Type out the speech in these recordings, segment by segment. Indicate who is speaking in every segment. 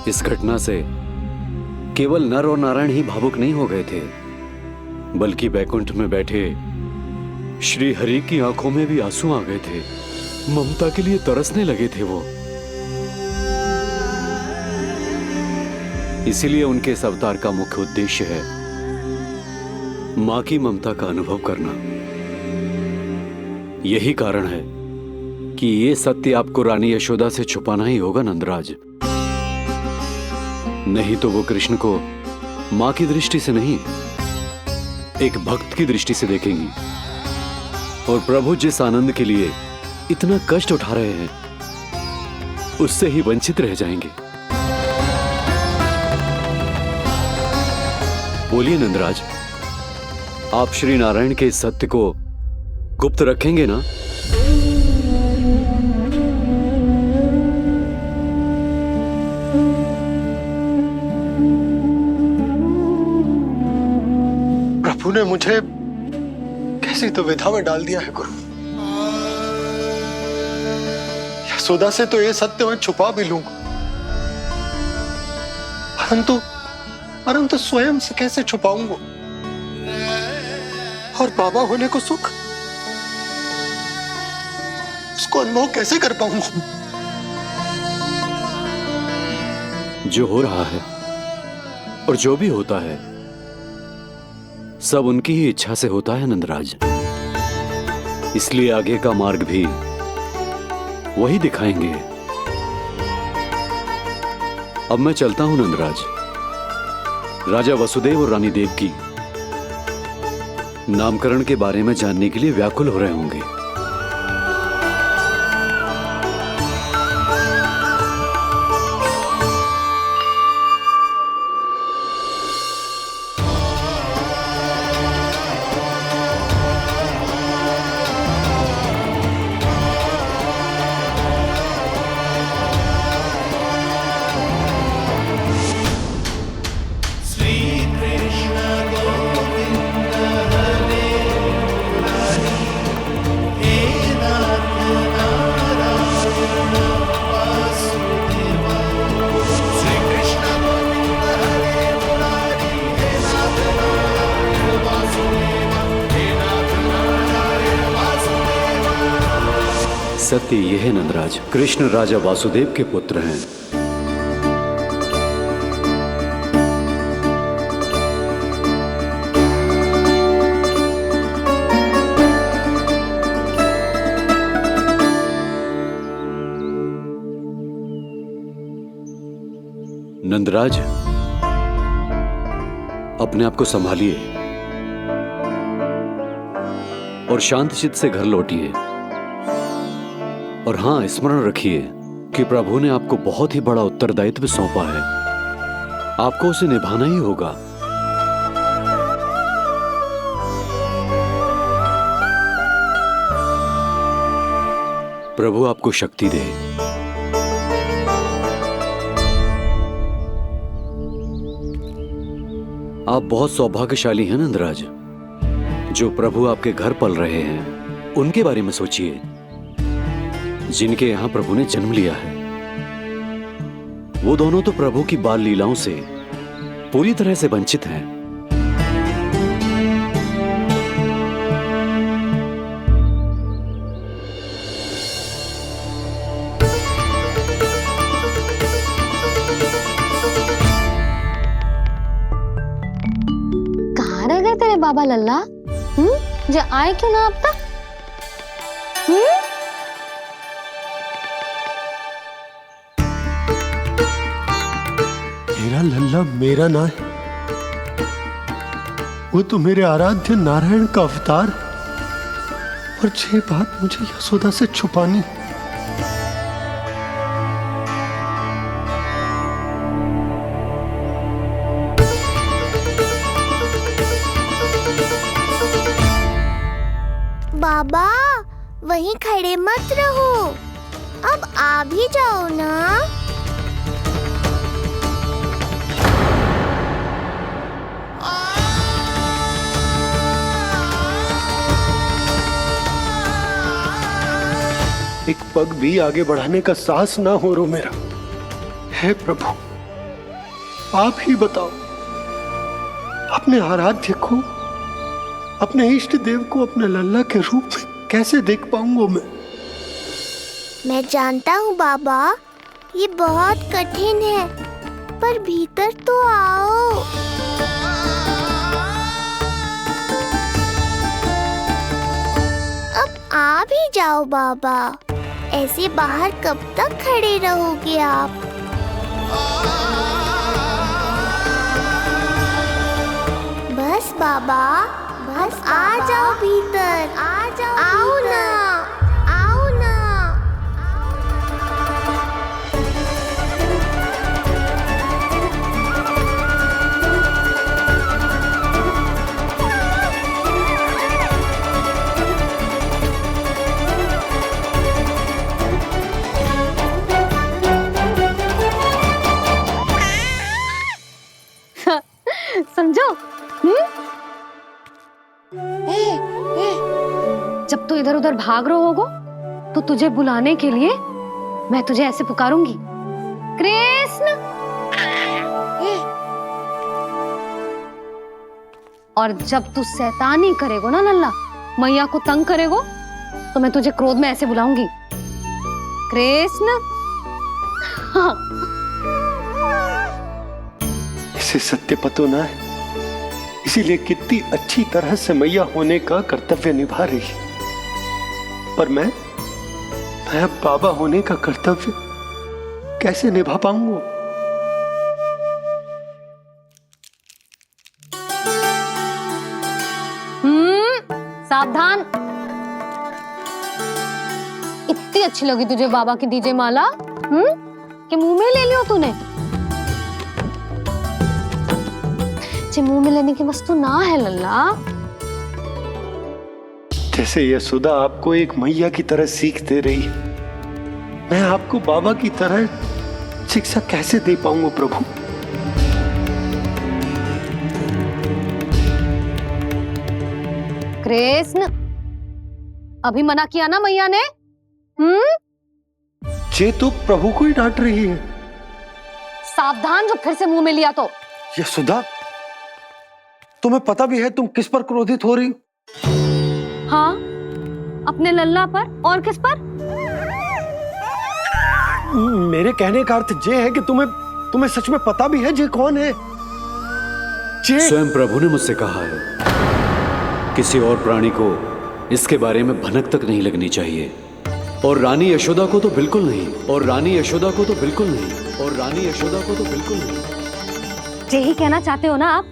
Speaker 1: इस घटना से केवल नर और नारायण ही भावुक नहीं हो गए थे, बल्कि बैकुंठ में बैठे श्री हरि की आंखों में भी आंसू आ गए थे। ममता के लिए तरसने लगे थे वो। इसीलिए उनके इस अवतार का मुख्य उद्देश्य है मां की ममता का अनुभव करना। यही कारण है कि ये सत्य आपको रानी यशोदा से छुपाना ही होगा नंदराज। नहीं तो वो कृष्ण को मां की दृष्टि से नहीं, एक भक्त की दृष्टि से देखेंगी, और प्रभु जिस आनंद के लिए इतना कष्ट उठा रहे हैं उससे ही वंचित रह जाएंगे। बोलिए नंदराज, आप श्री नारायण के इस सत्य को गुप्त रखेंगे ना?
Speaker 2: प्रभु ने मुझे कैसी दुविधा में डाल दिया है गुरु। यशोदा से तो ये सत्य मैं छुपा भी लूंगा, परंतु स्वयं से कैसे छुपाऊंगा? और बाबा होने को सुख, उसको अनुभव कैसे कर पाऊंगा?
Speaker 1: जो हो रहा है और जो भी होता है सब उनकी ही इच्छा से होता है नंदराज। इसलिए आगे का मार्ग भी वही दिखाएंगे। अब मैं चलता हूं नंदराज। राजा वसुदेव और रानी देवकी नामकरण के बारे में जानने के लिए व्याकुल हो रहे होंगे। सत्य यह है नंदराज, कृष्ण राजा वासुदेव के पुत्र हैं। नंदराज, अपने आप को संभालिए और शांत चित्त से घर लौटिए। और हां, स्मरण रखिए कि प्रभु ने आपको बहुत ही बड़ा उत्तरदायित्व सौंपा है, आपको उसे निभाना ही होगा। प्रभु आपको शक्ति दे। आप बहुत सौभाग्यशाली हैं नंदराज। जो प्रभु आपके घर पल रहे हैं उनके बारे में सोचिए, जिनके यहां प्रभु ने जन्म लिया है। वो दोनों तो प्रभु की बाल लीलाओं से पूरी तरह से वंचित हैं।
Speaker 3: कहाँ रह गए तेरे बाबा लल्ला? जो आए क्यों ना अब तक?
Speaker 2: मेरा लल्ला मेरा ना है, वो तो मेरे आराध्य नारायण का अवतार। और ये बात मुझे यशोदा से छुपानी।
Speaker 4: बाबा वहीं खड़े मत रहो, अब आ भी जाओ ना।
Speaker 2: एक पग भी आगे बढ़ाने का साहस ना हो रो मेरा। हे प्रभु, आप ही बताओ, अपने आराध्य को, अपने इष्ट देव को अपने लल्ला के रूप में कैसे देख पाऊंगा
Speaker 4: मैं जानता हूँ बाबा, ये बहुत कठिन है, पर भीतर तो आओ। अब आ भी जाओ बाबा, ऐसे बाहर कब तक खड़े रहोगे आप? बस बाबा, बस आ जाओ भीतर, आ जाओ, आओ ना, आओ ना।
Speaker 3: समझो? जब तू इधर उधर भाग रहा होगा तो तुझे बुलाने के लिए मैं तुझे ऐसे पुकारूंगी, कृष्ण। और जब तू शैतानी करेगो ना लल्ला, मैया को तंग करेगो, तो मैं तुझे क्रोध में ऐसे बुलाऊंगी, कृष्ण। हाँ।
Speaker 2: इसे सत्य पतो ना है, इसीलिए कितनी अच्छी तरह से मैया होने का कर्तव्य निभा रही है। पर मैं अब बाबा होने का कर्तव्य कैसे निभा पाऊंगा?
Speaker 3: सावधान। इतनी अच्छी लगी तुझे बाबा की दीजे माला, कि मुंह में ले लियो तूने? मुंह में लेने की वस्तु ना है लल्ला।
Speaker 2: जैसे यशोदा आपको एक मैया की तरह सीख दे रही है, मैं आपको बाबा की तरह शिक्षा कैसे दे पाऊंगा प्रभु?
Speaker 3: कृष्ण, अभी मना किया ना मैया ने?
Speaker 2: ये तो प्रभु को ही डांट रही है।
Speaker 3: सावधान, जो फिर से मुंह में लिया तो।
Speaker 2: यशोदा, तुम्हें पता भी है तुम किस पर क्रोधित हो रही?
Speaker 3: हाँ, अपने लल्ला पर। और किस पर?
Speaker 2: मेरे कहने का अर्थ ये है कि तुम्हें सच में पता भी है जे कौन है?
Speaker 1: स्वयं प्रभु ने मुझसे कहा है, किसी और प्राणी को इसके बारे में भनक तक नहीं लगनी चाहिए। और रानी यशोदा को तो बिल्कुल नहीं, और रानी यशोदा को तो बिल्कुल नहीं, और रानी यशोदा को तो बिल्कुल नहीं।
Speaker 3: यही कहना चाहते हो ना आप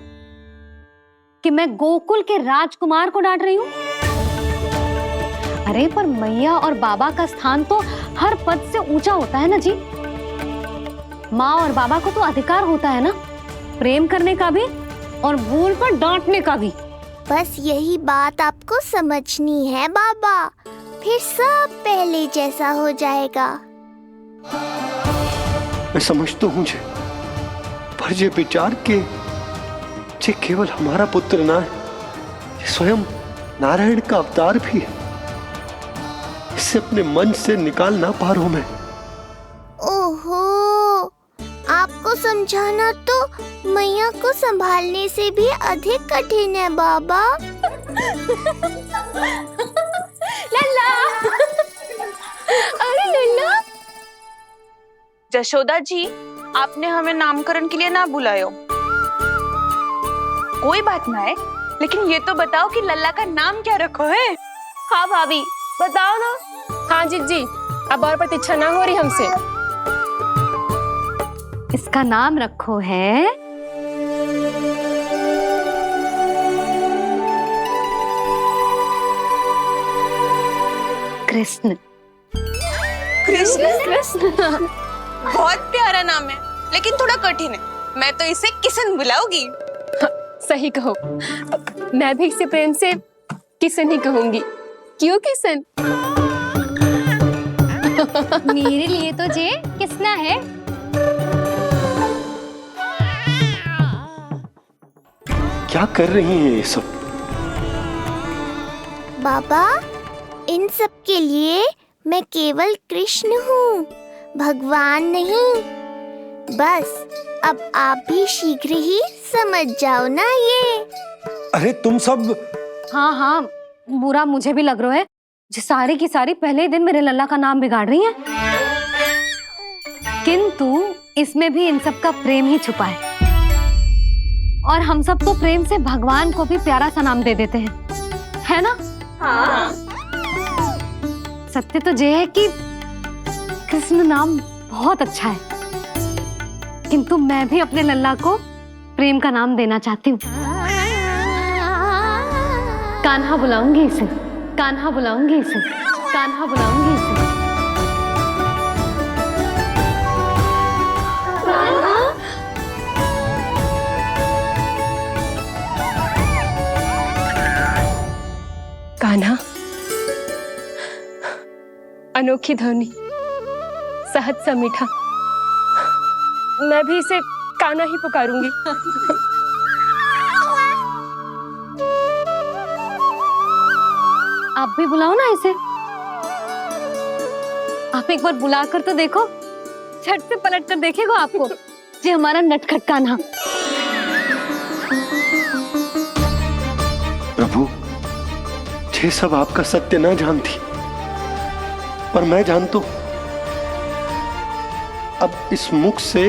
Speaker 3: कि मैं गोकुल के राजकुमार को डांट रही हूँ? अरे पर मैया और बाबा का स्थान तो हर पद से ऊंचा होता है ना जी। माँ और बाबा को तो अधिकार होता है ना प्रेम करने का भी और भूल पर डांटने का भी।
Speaker 4: बस यही बात आपको समझनी है बाबा, फिर सब पहले जैसा हो जाएगा।
Speaker 2: मैं समझता हूँ जे, पर ये विचार के जे केवल हमारा पुत्र ना है, ये स्वयं नारायण का अवतार भी है। इसे अपने मन से निकाल ना पा रहा हूं मैं।
Speaker 4: ओहो, आपको समझाना तो मैया को संभालने से भी अधिक कठिन है बाबा।
Speaker 3: लल्ला, अरे लल्ला।
Speaker 5: जशोदा जी, आपने हमें नामकरण के लिए ना बुलायो। कोई बात ना है, लेकिन ये तो बताओ कि लल्ला का नाम क्या रखो है?
Speaker 6: हाँ भाभी, बताओ ना। हाँ जी, अब और प्रतीक्षा ना हो रही हमसे।
Speaker 3: इसका नाम रखो है कृष्ण।
Speaker 5: कृष्ण? कृष्ण बहुत प्यारा नाम है, लेकिन थोड़ा कठिन है। मैं तो इसे किशन बुलाऊंगी।
Speaker 6: हाँ, सही कहो। मैं भी इसे प्रेम से किशन ही कहूंगी। क्यों किशन?
Speaker 3: मेरे लिए तो जे किसना है।
Speaker 2: क्या कर रही हैं ये सब?
Speaker 4: बाबा, इन सब के लिए मैं केवल कृष्ण हूँ, भगवान नहीं। बस अब आप भी शीघ्र ही समझ जाओ ना ये।
Speaker 2: अरे तुम सब
Speaker 3: हाँ हाँ, बुरा मुझे भी लग रहा है जो सारी की सारी पहले ही दिन मेरे लल्ला का नाम बिगाड़ रही है। किंतु इसमें भी इन सब का प्रेम ही छुपा है, और हम सब तो प्रेम से भगवान को भी प्यारा सा नाम दे देते हैं, है ना? हाँ। सत्य तो ये है कि कृष्ण नाम बहुत अच्छा है, किंतु मैं भी अपने लल्ला को प्रेम का नाम देना चाहती हूँ। कान्हा बुलाऊंगी इसे, कान्हा बुलाऊंगी इसे, कान्हा बुलाऊंगी इसे।
Speaker 6: कान्हा, अनोखी ध्वनि, सहज सा मीठा, मैं भी इसे कान्हा ही पुकारूंगी।
Speaker 3: आप भी बुलाओ ना इसे। आप एक बार बुलाकर तो देखो, झट से पलट कर देखेगा आपको ये हमारा नटखट कान्हा।
Speaker 2: प्रभु, ये सब आपका सत्य न जानती, पर मैं जानता हूं। अब इस मुख से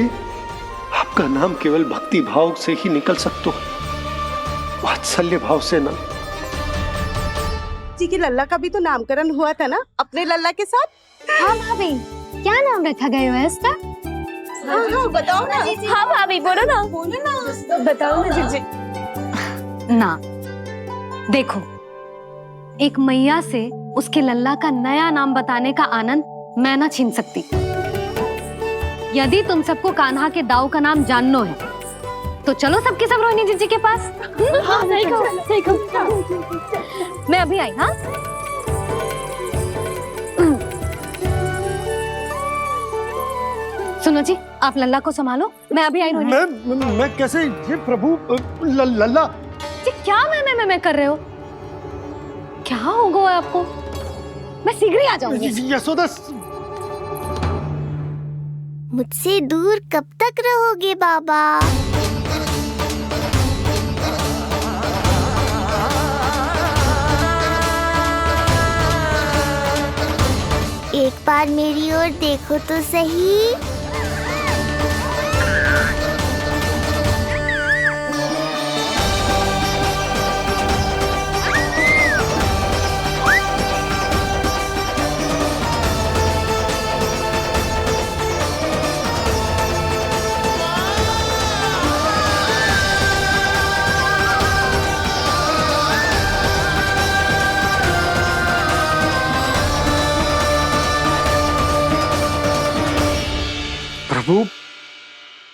Speaker 2: आपका नाम केवल भक्ति भाव से ही निकल सकता है, वात्सल्य भाव से ना।
Speaker 7: जी के लल्ला का भी तो नामकरण हुआ था ना अपने लल्ला के साथ।
Speaker 3: हाँ भाभी, क्या नाम रखा गया है इसका?
Speaker 7: हाँ, बताओ ना।
Speaker 6: हाँ भाभी, बोलो ना, बताओ ना जीजी।
Speaker 3: ना, देखो, एक मैया से उसके लल्ला का नया नाम बताने का आनंद मैं ना छीन सकती। यदि तुम सबको कान्हा के दाऊ का नाम जानना है तो चलो सबके सब रोहिणी जीजी के पास।
Speaker 6: हाँ, सही कहो, सही कहो।
Speaker 3: मैं अभी आई। हाँ, सुनो जी, आप लल्ला को संभालो, मैं अभी आई। रोहिणी,
Speaker 2: मैं कैसे? ये प्रभु लल्ला।
Speaker 3: जी क्या मैं कर रहे हो? क्या हो गया आपको? मैं शीघ्र ही आ जाऊंगी।
Speaker 2: यशोदा,
Speaker 4: मुझसे दूर कब तक रहोगे बाबा? एक बार मेरी ओर देखो तो सही।
Speaker 2: प्रभु,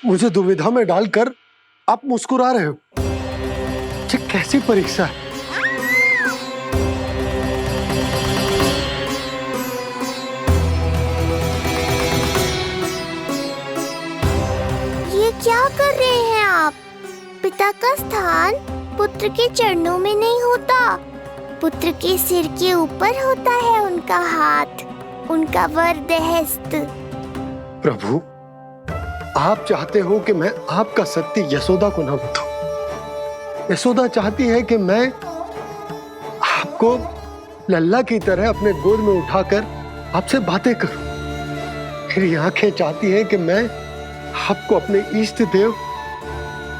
Speaker 2: मुझे दुविधा में डालकर आप मुस्कुरा रहे हो। ये कैसी परीक्षा है?
Speaker 4: ये क्या कर रहे हैं आप? पिता का स्थान पुत्र के चरणों में नहीं होता, पुत्र के सिर के ऊपर होता है उनका हाथ, उनका वरदहस्त।
Speaker 2: प्रभु, आप चाहते हो कि मैं आपका सत्य यशोदा को ना बताऊं। यशोदा चाहती है कि मैं आपको लल्ला की तरह अपने गोद में उठाकर आपसे बातें करूं। मेरी आंखें चाहती हैं कि मैं आपको अपने इष्ट देव,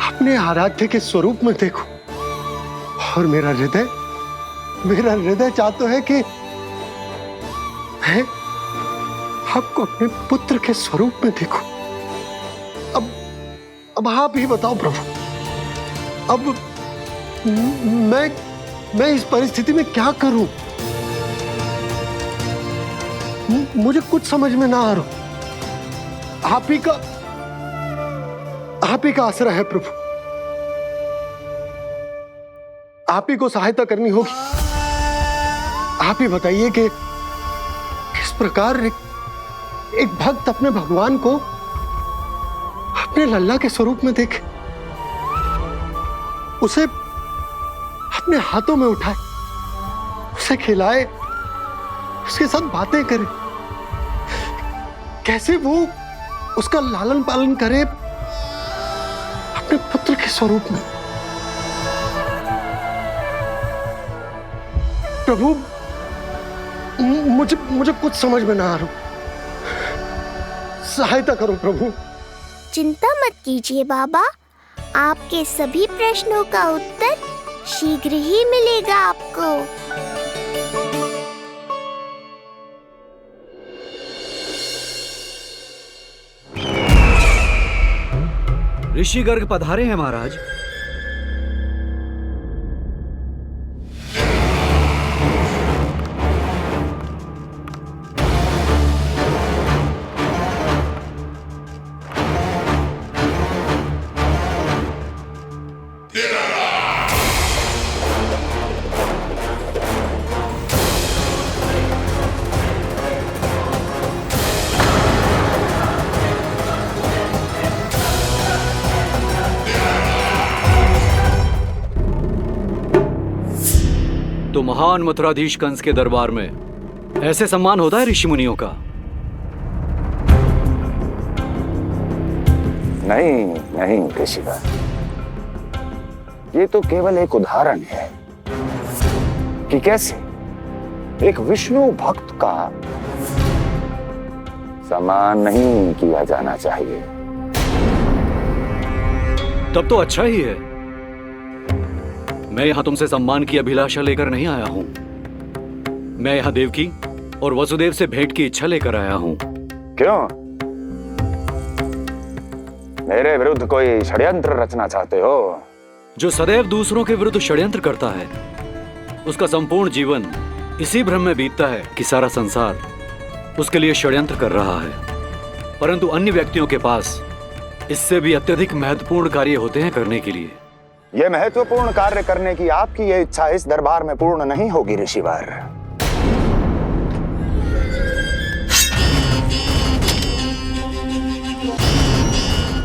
Speaker 2: अपने आराध्य के स्वरूप में देखूं। और मेरा हृदय चाहता है कि मैं आपको अपने पुत्र के स्वरूप में देखूं। अब आप ही बताओ प्रभु, अब मैं इस परिस्थिति में क्या करूं? मुझे कुछ समझ में ना आ रहा। आप ही का आसरा है प्रभु। आप ही को सहायता करनी होगी। आप ही बताइए कि किस प्रकार एक भक्त अपने भगवान को अपने लल्ला के स्वरूप में देखे, उसे अपने हाथों में उठाए, उसे खिलाए, उसके साथ बातें करे। कैसे वो उसका लालन पालन करे अपने पुत्र के स्वरूप में। प्रभु, मुझे कुछ समझ में ना आ रहा, सहायता करो प्रभु।
Speaker 4: चिंता मत कीजिए बाबा, आपके सभी प्रश्नों का उत्तर शीघ्र ही मिलेगा आपको।
Speaker 1: ऋषि गर्ग पधारे हैं महाराज। तो महान मथुराधीश कंस के दरबार में ऐसे सम्मान होता है ऋषि मुनियों का?
Speaker 8: नहीं नहीं ऋषिवर, ये तो केवल एक उदाहरण है कि कैसे एक विष्णु भक्त का सम्मान नहीं किया जाना चाहिए।
Speaker 1: तब तो अच्छा ही है। मैं यहां तुमसे सम्मान की अभिलाषा लेकर नहीं आया हूं। मैं यहां देवकी और वसुदेव से भेंट की इच्छा लेकर आया हूं।
Speaker 8: क्यों? मेरे विरुद्ध कोई षड्यंत्र रचना चाहते हो?
Speaker 1: जो सदैव दूसरों के विरुद्ध षड्यंत्र करता है, उसका संपूर्ण जीवन इसी भ्रम में बीतता है कि सारा संसार उसके लिए षड्यंत्र कर रहा है। परंतु अन्य व्यक्तियों के पास इससे भी अत्यधिक महत्वपूर्ण कार्य होते हैं करने के लिए।
Speaker 8: यह महत्वपूर्ण कार्य करने की आपकी यह इच्छा इस दरबार में पूर्ण नहीं होगी ऋषिवर।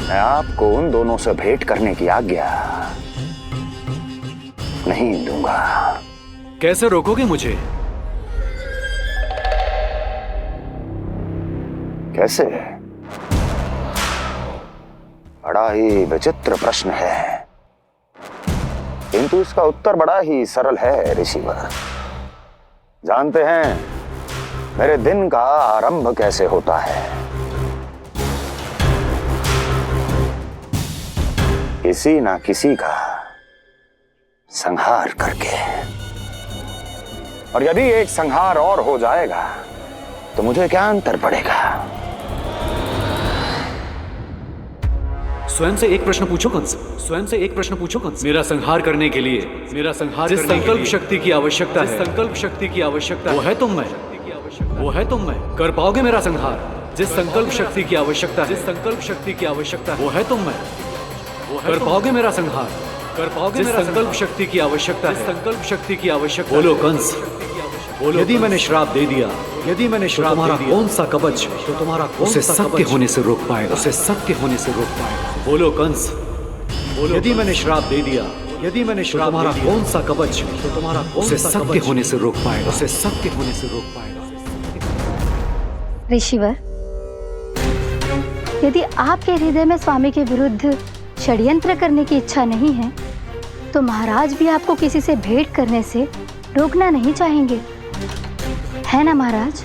Speaker 8: मैं आपको उन दोनों से भेंट करने की आज्ञा नहीं दूंगा।
Speaker 1: कैसे रोकोगे मुझे?
Speaker 8: कैसे? बड़ा ही विचित्र प्रश्न है, किंतु इसका उत्तर बड़ा ही सरल है ऋषिवर। जानते हैं मेरे दिन का आरंभ कैसे होता है? किसी ना किसी का संहार करके। और यदि एक संहार और हो जाएगा तो मुझे क्या अंतर पड़ेगा?
Speaker 1: स्वयं से एक प्रश्न पूछो कंस। स्वयं से एक प्रश्न पूछो कंस। मेरा संहार करने के लिए, मेरा संहार जिस संकल्प शक्ति की आवश्यकता है, संकल्प शक्ति की आवश्यकता वो है तुम में, वो है तुम में। कर पाओगे मेरा संहार? जिस संकल्प शक्ति की आवश्यकता है, जिस संकल्प शक्ति की आवश्यकता वो है तुम में, वो है। कर पाओगे मेरा संहार? कर पाओगे मेरा संकल्प शक्ति की आवश्यकता है, संकल्प शक्ति की आवश्यकता। बोलो कंस, बोलो। यदि मैंने श्राप दे दिया, यदि मैंने श्राप दे दिया, कौन सा कवच तो तुम्हारा उसे सत्य होने से रोक पाएगा? उसे सत्य होने से रोक पाएगा? बोलो कंस, बोलो। यदि मैंने श्राप दे दिया, यदि मैंने श्राप, तुम्हारा कौन सा कवच तो तुम्हारा उसे सत्य होने से रोक पाएगा? उसे सत्य होने से रोक पाएगा?
Speaker 9: ऋषिवर, यदि आपके हृदय में स्वामी के विरुद्ध षड्यंत्र करने की इच्छा नहीं है, तो महाराज भी आपको किसी से भेंट करने से रोकना नहीं चाहेंगे, है ना महाराज?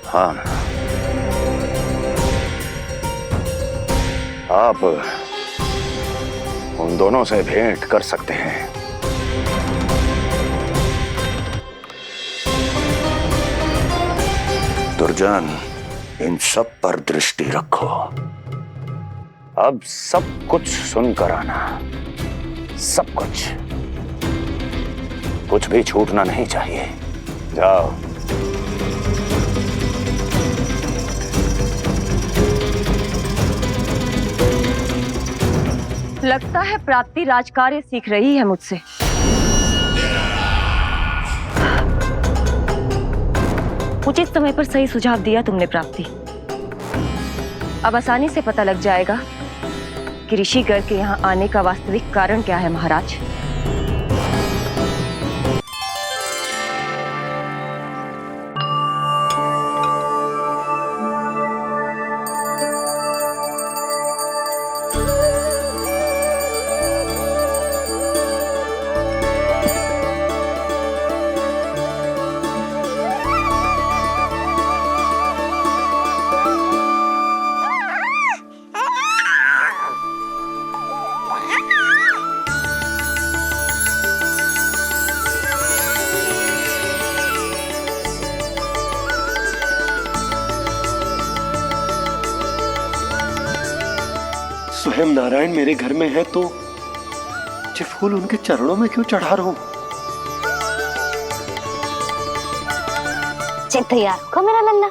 Speaker 8: हाँ, आप उन दोनों से भेंट कर सकते हैं। दुर्जन, इन सब पर दृष्टि रखो। अब सब कुछ सुनकर आना, सब कुछ भी छूटना नहीं चाहिए। जाओ।
Speaker 10: लगता है प्राप्ति राजकार्य सीख रही है मुझसे। उचित समय पर सही सुझाव दिया तुमने प्राप्ति। अब आसानी से पता लग जाएगा कि ऋषि गर्ग के यहाँ आने का वास्तविक कारण क्या है महाराज।
Speaker 2: स्वयं नारायण मेरे घर में है तो ये फूल उनके चरणों में क्यों चढ़ा रहा हूं?
Speaker 3: तैयार होगा मेरा लल्ला।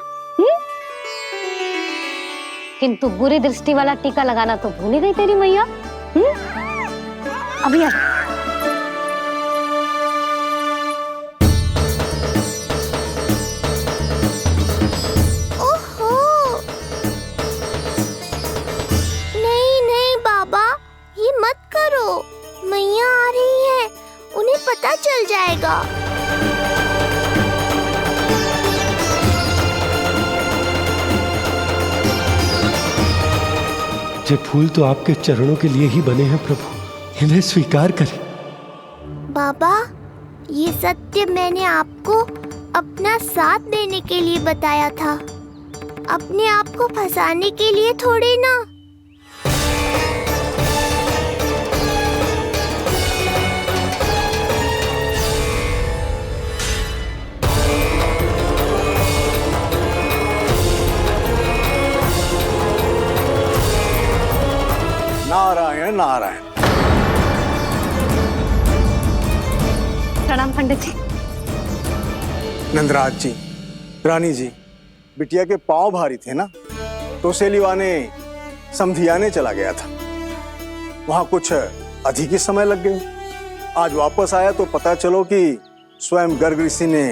Speaker 3: किंतु बुरी दृष्टि वाला टीका लगाना तो भूल ही गई तेरी मैया। अभी आ।
Speaker 4: ओहो, नहीं नहीं बाबा, ये मत करो। मैया आ रही है, उन्हें पता चल जाएगा।
Speaker 2: ये फूल तो आपके चरणों के लिए ही बने हैं प्रभु, इन्हें स्वीकार करें।
Speaker 4: बाबा, ये सत्य मैंने आपको अपना साथ देने के लिए बताया था, अपने आप को फंसाने के लिए थोड़ी ना।
Speaker 11: नारायण नारायण।
Speaker 3: प्रणाम पंडित जी।
Speaker 11: नंदराज जी, रानी जी, बिटिया के पांव भारी थे ना, तो सेलिवाने समधियाने चला गया था, वहां कुछ अधिक ही समय लग गए। आज वापस आया तो पता चलो कि स्वयं गर्ग ऋषि ने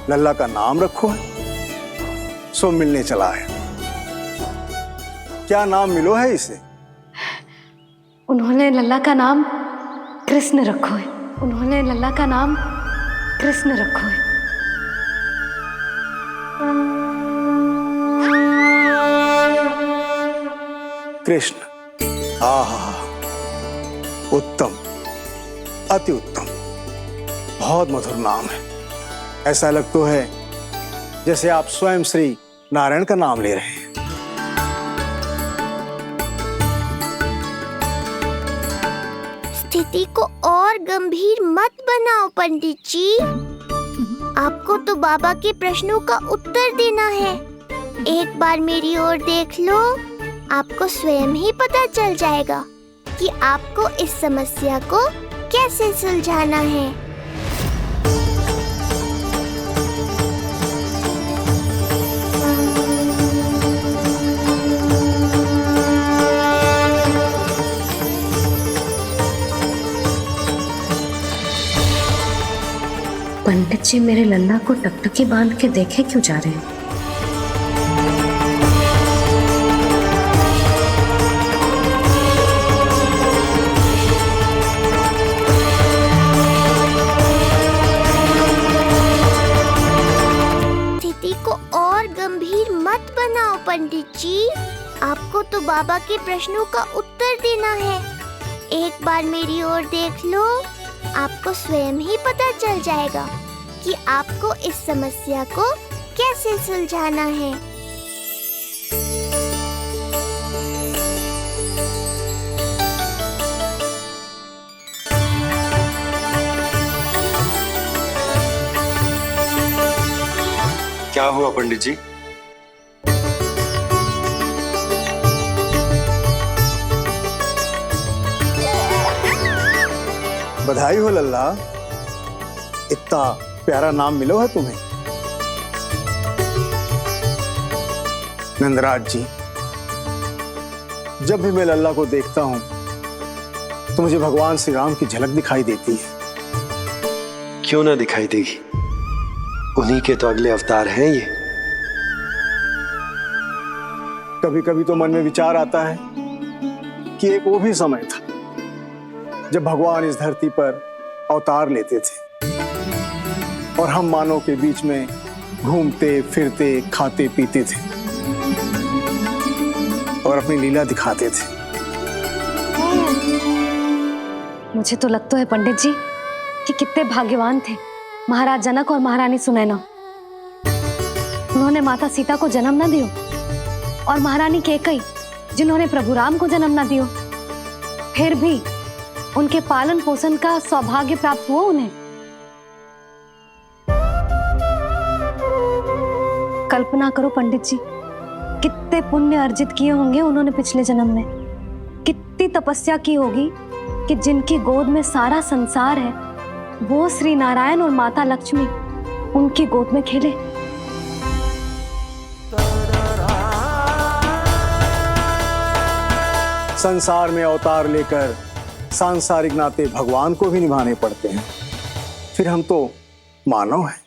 Speaker 11: लल्ला का नाम रखो है, सो मिलने चला है। क्या नाम मिलो है इसे?
Speaker 3: उन्होंने लल्ला का नाम कृष्ण रखो है। उन्होंने लल्ला का नाम कृष्ण रखो है।
Speaker 11: कृष्ण। आहा, उत्तम, अति उत्तम, बहुत मधुर नाम है। ऐसा लगता है जैसे आप स्वयं श्री नारायण का नाम ले रहे हैं।
Speaker 4: स्थिति को और गंभीर मत बनाओ पंडित जी। आपको तो बाबा के प्रश्नों का उत्तर देना है। एक बार मेरी ओर देख लो, आपको स्वयं ही पता चल जाएगा कि आपको इस समस्या को कैसे सुलझाना है।
Speaker 3: पंडित जी मेरे लल्ला को टकटकी बांध के देखे क्यों जा रहे हैं?
Speaker 4: स्थिति को और गंभीर मत बनाओ पंडित जी। आपको तो बाबा के प्रश्नों का उत्तर देना है। एक बार मेरी ओर देख लो, आपको स्वयं ही पता चल जाएगा कि आपको इस समस्या को कैसे सुलझाना है।
Speaker 2: क्या हुआ पंडित जी?
Speaker 11: बधाई हो लल्ला, इतना प्यारा नाम मिलो है तुम्हें। नंदराज जी, जब भी मैं लल्ला को देखता हूं तो मुझे भगवान श्री राम की झलक दिखाई देती है।
Speaker 2: क्यों ना दिखाई देगी, उन्हीं के तो अगले अवतार हैं ये।
Speaker 11: कभी कभी तो मन में विचार आता है कि एक वो भी समय था जब भगवान इस धरती पर अवतार लेते थे और हम मानव के बीच में घूमते फिरते खाते पीते थे और अपनी लीला दिखाते थे।
Speaker 3: मुझे तो लगता है पंडित जी कि कितने भाग्यवान थे महाराज जनक और महारानी सुनैना। उन्होंने माता सीता को जन्म न दियो और महारानी कैकई जिन्होंने प्रभु राम को जन्म न दियो, फिर भी उनके पालन पोषण का सौभाग्य प्राप्त हुआ उन्हें। कल्पना करो पंडित जी, कितने पुण्य अर्जित किए होंगे उन्होंने पिछले जन्म में, कितनी ऐसी तपस्या की होगी कि जिनकी गोद में सारा संसार है वो श्री नारायण और माता लक्ष्मी उनकी गोद में खेले।
Speaker 11: संसार में अवतार लेकर सांसारिक नाते भगवान को भी निभाने पड़ते हैं, फिर हम तो मानव हैं।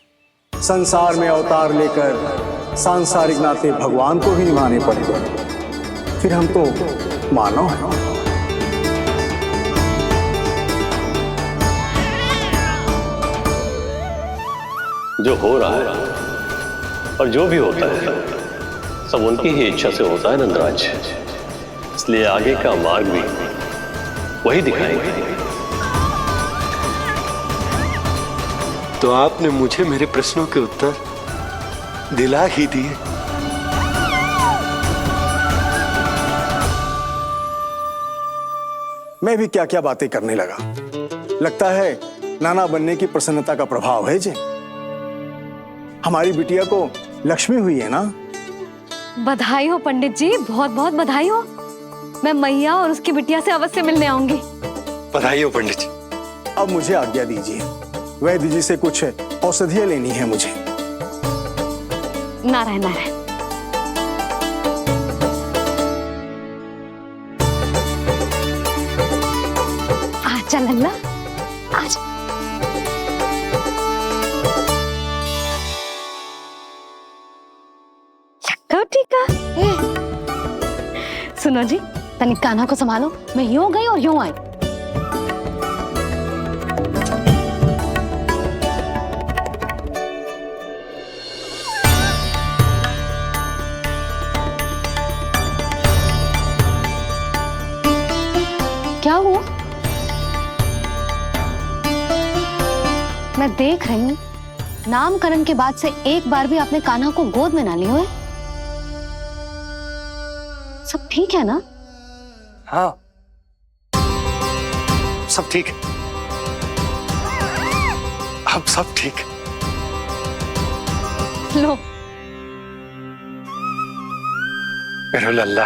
Speaker 11: संसार में अवतार लेकर सांसारिक नाते भगवान को भी निभाने पड़ते हैं, फिर हम तो मानव हैं।
Speaker 12: जो हो रहा है और जो भी होता है सब उनकी ही इच्छा से होता है नंदराज, इसलिए आगे का मार्ग भी वही दिखाएंगे।
Speaker 2: तो आपने मुझे मेरे प्रश्नों के उत्तर दिला ही दिए।
Speaker 11: मैं भी क्या क्या बातें करने लगा। लगता है नाना बनने की प्रसन्नता का प्रभाव है जी। हमारी बिटिया को लक्ष्मी हुई है ना।
Speaker 3: बधाई हो पंडित जी, बहुत बहुत बधाई हो। मैं मैया और उसकी बिटिया से अवश्य मिलने आऊंगी।
Speaker 2: बधाई हो पंडित जी।
Speaker 11: अब मुझे आज्ञा दीजिए, वैद्य जी से कुछ औषधियां लेनी है मुझे।
Speaker 3: नारायण नारायण। आजा लल्ला, आजा। टीका सुनो जी, तनिक कान्हा को संभालो। मैं यूं गई और यूं आई। क्या हुआ? मैं देख रही हूं नामकरण के बाद से एक बार भी आपने कान्हा को गोद में ना लिया है। सब ठीक है ना?
Speaker 2: हाँ, सब ठीक है। अब सब ठीक है।
Speaker 3: लो
Speaker 2: मेरा लल्ला।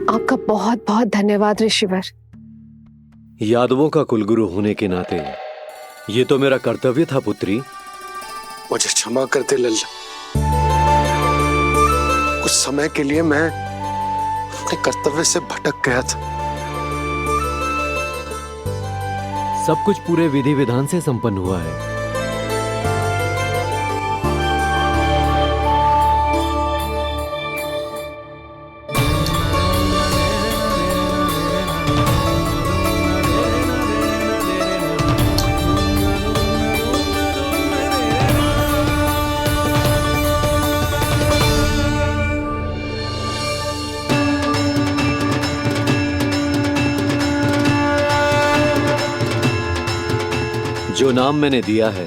Speaker 6: आपका बहुत बहुत धन्यवाद ऋषिवर।
Speaker 1: यादवों का कुलगुरु होने के नाते ये तो मेरा कर्तव्य था पुत्री।
Speaker 2: मुझे क्षमा कर दे लल्ला। कुछ समय के लिए मैं अपने कर्तव्य से भटक गया था।
Speaker 1: सब कुछ पूरे विधि विधान से संपन्न हुआ है। जो नाम मैंने दिया है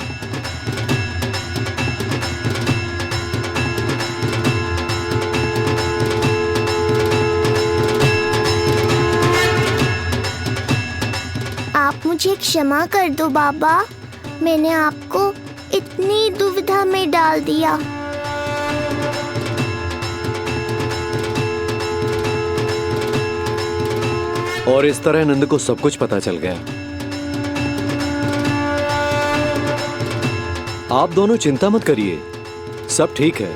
Speaker 4: आप मुझे क्षमा कर दो बाबा, मैंने आपको इतनी दुविधा में डाल दिया।
Speaker 1: और इस तरह नंद को सब कुछ पता चल गया। आप दोनों चिंता मत करिए, सब ठीक है।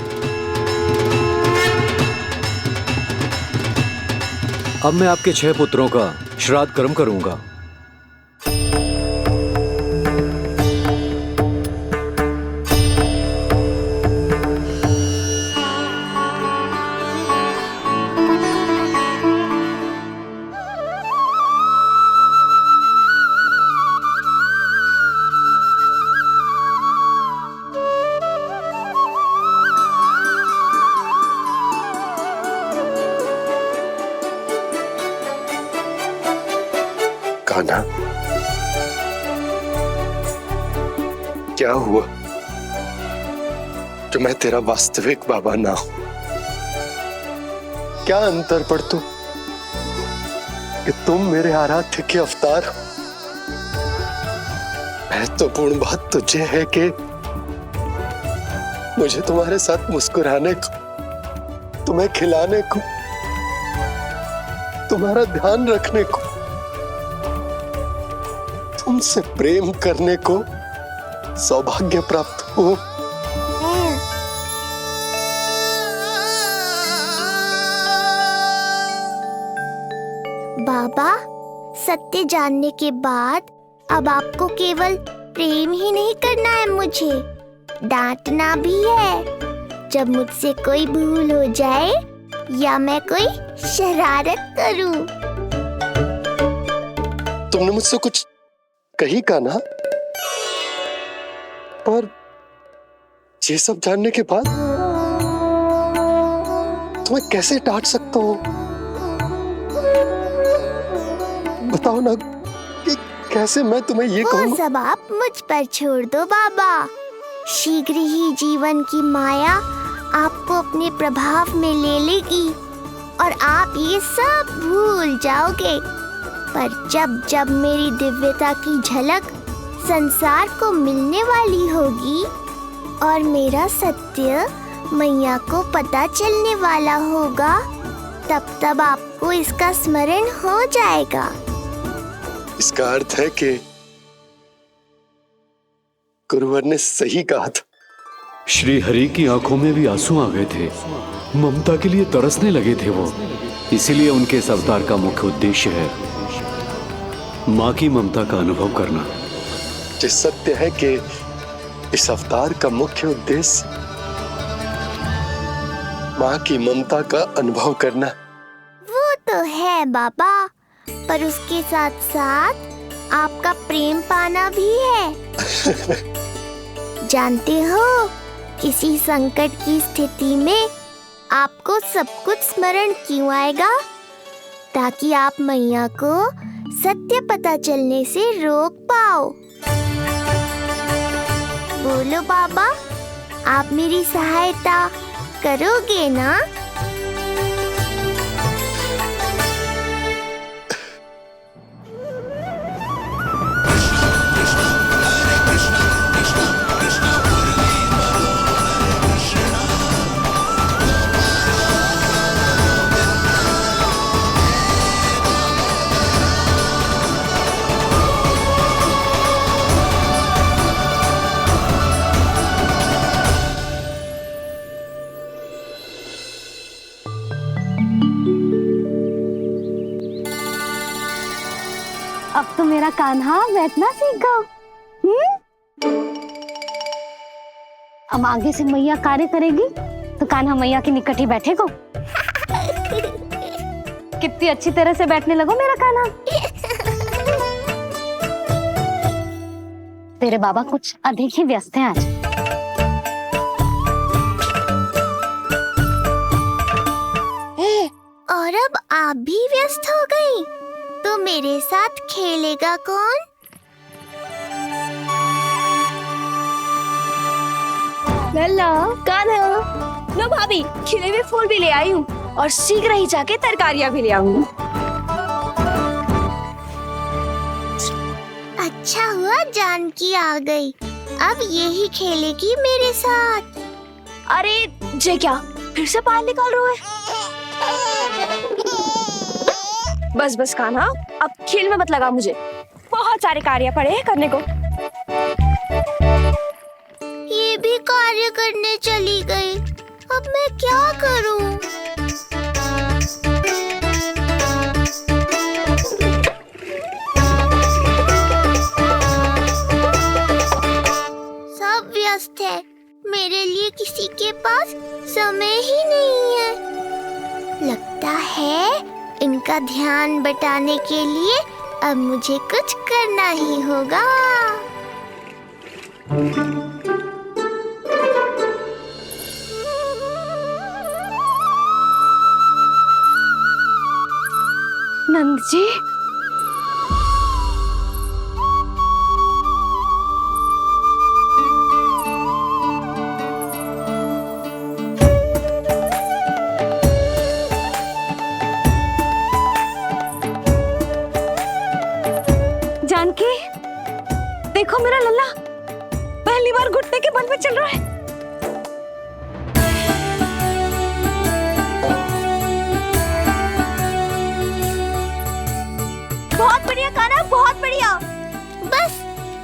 Speaker 1: अब मैं आपके 6 पुत्रों का श्राद्ध कर्म करूंगा।
Speaker 2: कान्हा, क्या हुआ जो मैं तेरा वास्तविक बाबा ना हूं? क्या अंतर पड़ तू कि तुम मेरे आराध्य के अवतार हो? महत्वपूर्ण बात तुझे है कि मुझे तुम्हारे साथ मुस्कुराने को, तुम्हें खिलाने को, तुम्हारा ध्यान रखने को, तुमसे प्रेम करने को सौभाग्य प्राप्त हो।
Speaker 4: बाबा, सत्य जानने के बाद अब आपको केवल प्रेम ही नहीं करना है, मुझे डांटना भी है जब मुझसे कोई भूल हो जाए या मैं कोई शरारत करूं।
Speaker 2: तुमने मुझसे कुछ कही का ना, पर ये सब जानने के बाद तुम्हें कैसे डांट सकता हूँ? बताओ ना कि कैसे मैं तुम्हें ये कहूँ।
Speaker 4: वो सब आप मुझ पर छोड़ दो बाबा। शीघ्र ही जीवन की माया आपको अपने प्रभाव में ले लेगी और आप ये सब भूल जाओगे। पर जब जब मेरी दिव्यता की झलक संसार को मिलने वाली होगी और मेरा सत्य मैया को पता चलने वाला होगा, तब तब आपको इसका स्मरण हो जाएगा।
Speaker 2: इसका अर्थ है कि गुरुवर ने सही कहा था।
Speaker 1: श्री हरि की आंखों में भी आंसू आ गए थे, ममता के लिए तरसने लगे थे वो। इसीलिए उनके इस अवतार का मुख्य उद्देश्य है माँ की ममता का अनुभव करना।
Speaker 2: जो सत्य है कि इस अवतार का मुख्य उद्देश्य माँ की ममता का अनुभव करना।
Speaker 4: वो तो है बाबा, पर उसके साथ साथ आपका प्रेम पाना भी है। जानते हो, किसी संकट की स्थिति में आपको सब कुछ स्मरण क्यों आएगा? ताकि आप मैया को सत्य पता चलने से रोक पाओ। बोलो बाबा, आप मेरी सहायता करोगे ना?
Speaker 3: अब तो मेरा कान्हा बैठना सीख गया। अब आगे से मैया कार्य करेगी तो कान्हा मैया के निकट ही बैठेगा। कितनी अच्छी तरह से बैठने लगो मेरा कान्हा। तेरे बाबा कुछ अधिक ही व्यस्त हैं आज।
Speaker 4: और अब आप भी व्यस्त हो गई, तो मेरे साथ खेलेगा कौन?
Speaker 6: लल्ला, कान्हा, लो भाभी, खिले हुए फूल भी ले आई हूँ और शीघ्र ही जाके तरकारियाँ भी ले आऊंगी।
Speaker 4: अच्छा हुआ जानकी आ गई, अब यही खेलेगी मेरे साथ।
Speaker 6: अरे जे क्या, फिर से पानी निकाल रहे हो? बस बस कान्हा, अब खेल में मत लगा मुझे। बहुत सारे कार्य पड़े हैं करने को।
Speaker 4: ये भी कार्य करने चली गई, अब मैं क्या करूं? सब व्यस्त है, मेरे लिए किसी के पास समय ही नहीं है। लगता है इनका ध्यान बटाने के लिए अब मुझे कुछ करना ही होगा।
Speaker 3: नंद जी, जानकी, देखो मेरा लल्ला पहली बार घुटने के बल पे चल रहा है।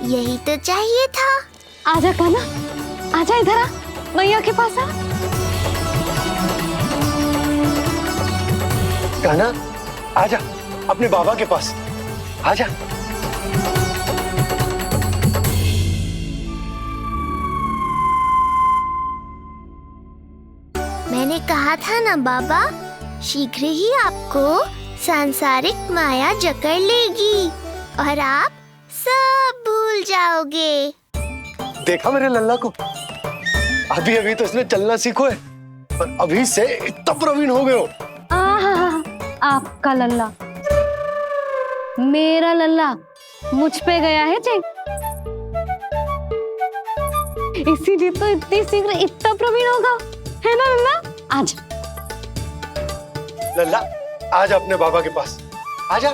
Speaker 4: यही तो चाहिए था।
Speaker 3: आजा कान्हा, आजा इधर आ, मैया के पास आ।
Speaker 2: कान्हा, आजा अपने बाबा के पास, आजा।
Speaker 4: मैंने कहा था ना बाबा, शीघ्र ही आपको सांसारिक माया जकड़ लेगी और आप सब भूल जाओगे।
Speaker 2: देखा मेरे लल्ला को, अभी अभी तो इसने चलना सीखो है और अभी से इतना प्रवीण हो गए हो।
Speaker 3: आपका लल्ला, मेरा लल्ला मुझ पे गया है जी, इसीलिए तो इतनी शीघ्र इतना प्रवीण होगा, है ना लल्ला? आज
Speaker 2: लल्ला, आजा अपने बाबा के पास, आजा।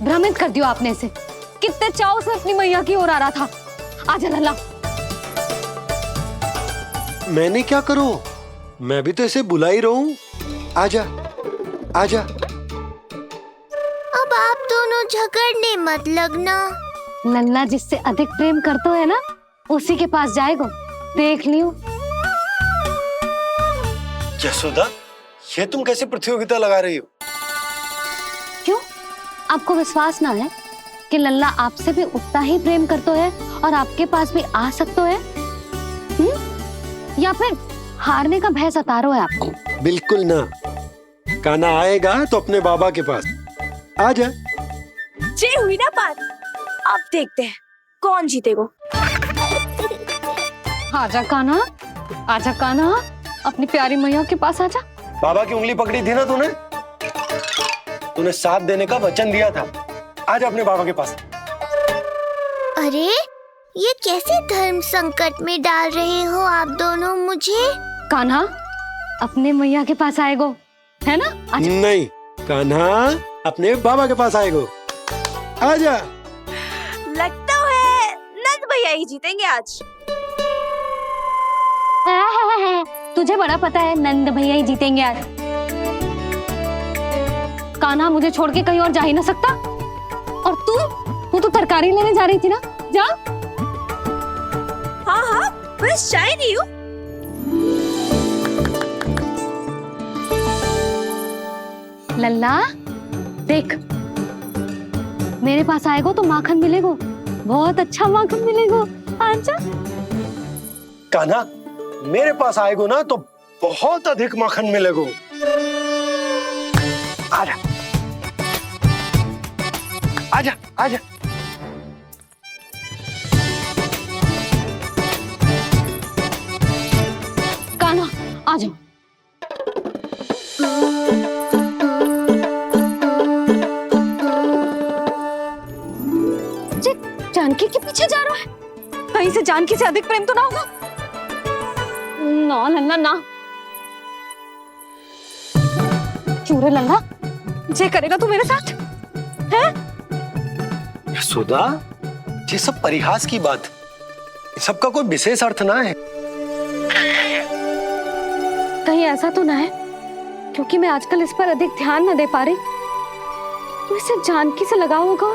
Speaker 3: भ्रमित कर दियो आपने इसे, कितने चाव से अपनी मैया की ओर आ रहा था। आजा लल्ला।
Speaker 2: मैंने क्या करूं, मैं भी तो इसे बुला ही रहा हूं। आजा, आजा।
Speaker 4: अब आप दोनों झगड़ने मत लगना।
Speaker 3: लल्ला जिससे अधिक प्रेम करते है ना, उसी के पास जाएगा, देख लियो।
Speaker 2: यशोदा, ये तुम कैसे प्रतियोगिता लगा रही हो?
Speaker 3: क्यों, आपको विश्वास ना है कि लल्ला आपसे भी उतना ही प्रेम करता है और आपके पास भी आ सकता है? या फिर हारने का भय सता रहा है आपको?
Speaker 2: बिल्कुल ना, कान्हा आएगा तो अपने बाबा के पास, आजा।
Speaker 5: जे हुई ना बात, अब देखते हैं कौन जीतेगा।
Speaker 3: आजा कान्हा, आजा कान्हा, अपनी प्यारी मैया के पास आजा।
Speaker 2: बाबा की उंगली पकड़ी थी ना तूने साथ देने का वचन दिया था, आजा अपने बाबा के पास।
Speaker 4: अरे ये कैसे धर्म संकट में डाल रहे हो आप दोनों मुझे?
Speaker 3: कान्हा अपने मैया के पास आएगो, है ना? आजा।
Speaker 2: नहीं, कान्हा अपने बाबा के पास आएगो, आजा।
Speaker 5: लगता है नंद भैया ही जीतेंगे आज।
Speaker 3: तुझे बड़ा पता है नंद भैया ही जीतेंगे आज। कान्हा मुझे छोड़ के कहीं और जा ही ना सकता। और तू तो तरकारी लेने जा रही थी ना, जा।
Speaker 5: हाँ, बस जा ही रही हूँ।
Speaker 3: लल्ला देख, मेरे पास आएगो तो माखन मिलेगो, बहुत अच्छा माखन मिलेगो, आजा।
Speaker 2: कान्हा मेरे पास आएगो ना तो बहुत अधिक माखन मिलेगो, आजा, आजा, आजा।
Speaker 3: कान्हा आ जाओ। जानकी के पीछे जा रहा है, कहीं से जानकी से अधिक प्रेम तो ना होगा? ना लल्ला ना। क्यों रे लल्ला, जे करेगा तू मेरे साथ है?
Speaker 2: यशोदा, ये सब परिहास की बात, सबका कोई विशेष अर्थ ना है।
Speaker 3: कहीं ऐसा तो ना है क्योंकि मैं आजकल इस पर अधिक ध्यान न दे पा रही तो इसे जानकी से लगाव होगा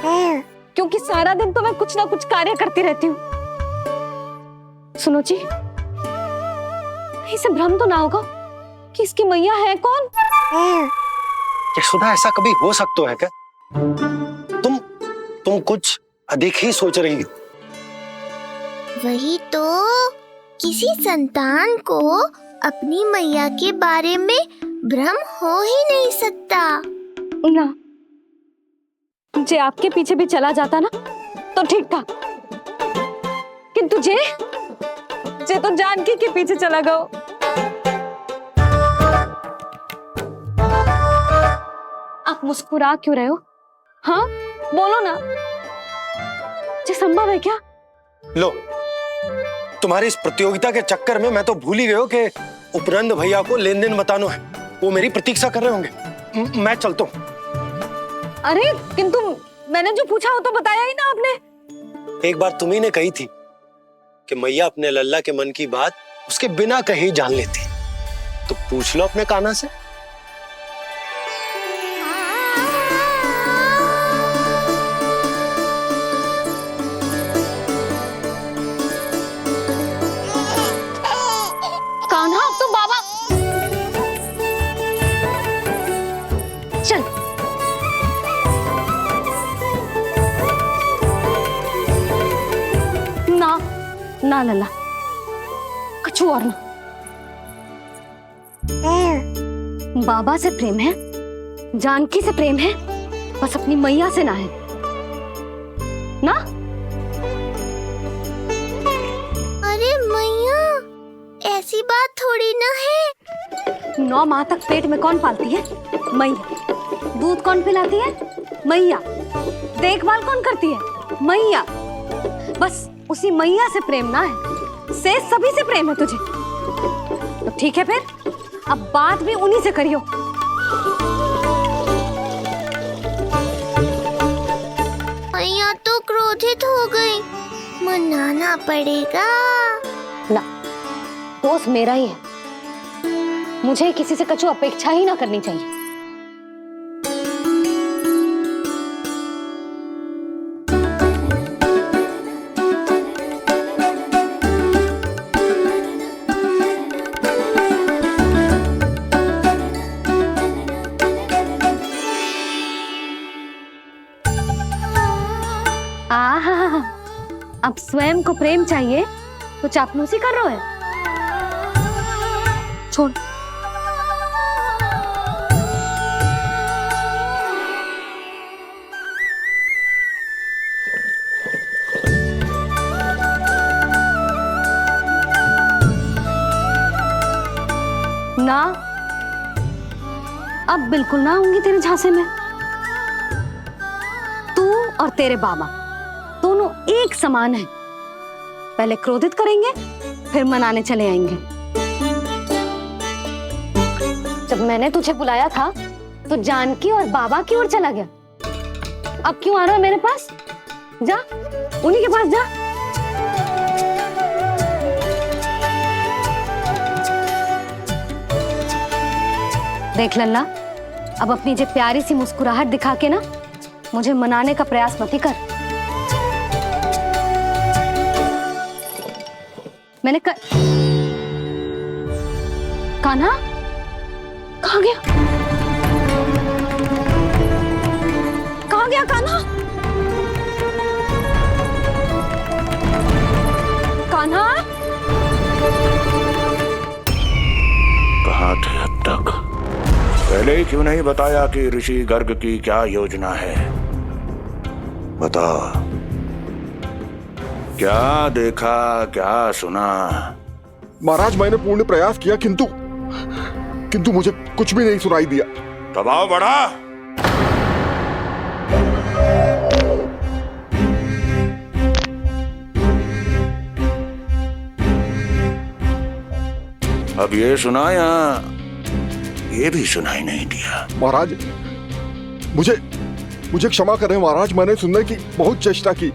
Speaker 3: है? क्योंकि सारा दिन तो मैं कुछ ना कुछ कार्य करती रहती हूँ। सुनो जी, इसे भ्रम तो ना होगा कि इसकी मैया है कौन?
Speaker 2: यशोदा, ऐसा कभी हो सकता है क्या? तुम कुछ अधिक ही सोच रही हो।
Speaker 4: वही तो, किसी संतान को अपनी मैया के बारे में भ्रम हो ही नहीं सकता।
Speaker 3: ना, जे आपके पीछे भी चला जाता ना तो ठीक था, किंतु जे तो जानकी के पीछे चला गया। आप मुस्कुरा क्यों रहे हो? हाँ बोलो ना, ये संभव है क्या?
Speaker 2: लो, तुम्हारी इस प्रतियोगिता के चक्कर में मैं तो भूल ही गया हूं कि उपनंद भैया को लेन देन बताना है, वो मेरी प्रतीक्षा कर रहे होंगे। मैं चलता हूँ।
Speaker 3: अरे किंतु मैंने जो पूछा वो तो बताया ही ना आपने।
Speaker 2: एक बार तुम्ही ने कही थी कि मैया अपने लल्ला के मन की बात उसके बिना कहीं जान लेती, तो पूछ लो अपने कान्हा से।
Speaker 3: ना लल्ला, कछु और ना। बाबा से प्रेम है, जानकी से प्रेम है, बस अपनी मैया से ना है ना।
Speaker 4: अरे मैया, ऐसी बात थोड़ी ना है।
Speaker 3: 9 माह तक पेट में कौन पालती है? मैया। दूध कौन पिलाती है? मैया। देखभाल कौन करती है? मैया। बस उसी मैया से प्रेम ना है, से सभी से प्रेम है तुझे। तो ठीक है फिर, अब बात भी उन्हीं से करियो।
Speaker 4: मैया तो क्रोधित हो गई, मनाना पड़ेगा।
Speaker 3: ना, दोस्त मेरा ही है, मुझे किसी से कछु अपेक्षा ही ना करनी चाहिए। आहा, अब स्वयं को प्रेम चाहिए तो चापलूसी कर रहे हो? छोड़। ना, अब बिल्कुल ना आऊंगी तेरे झांसे में। तू और तेरे बाबा दोनों एक समान हैं। पहले क्रोधित करेंगे, फिर मनाने चले आएंगे। जब मैंने तुझे बुलाया था तो जानकी और बाबा की ओर चला गया। अब क्यों आ रहा है मेरे पास? जा, उन्हीं के पास जा। देख लल्ला, अब अपनी जो प्यारी सी मुस्कुराहट दिखा के ना मुझे मनाने का प्रयास मत ही कर। मैंने कान्हा कहाँ गया? कहाँ गया कान्हा? कान्हा
Speaker 8: कहाँ थे अब तक? पहले ही क्यों नहीं बताया कि ऋषि गर्ग की क्या योजना है? बता, क्या देखा, क्या सुना?
Speaker 13: महाराज, मैंने पूर्ण प्रयास किया किंतु मुझे कुछ भी नहीं सुनाई दिया।
Speaker 8: दबाव बढ़ा। अब ये सुना या ये भी सुनाई नहीं दिया?
Speaker 13: महाराज, मुझे क्षमा करें महाराज, मैंने सुनने की बहुत चेष्टा की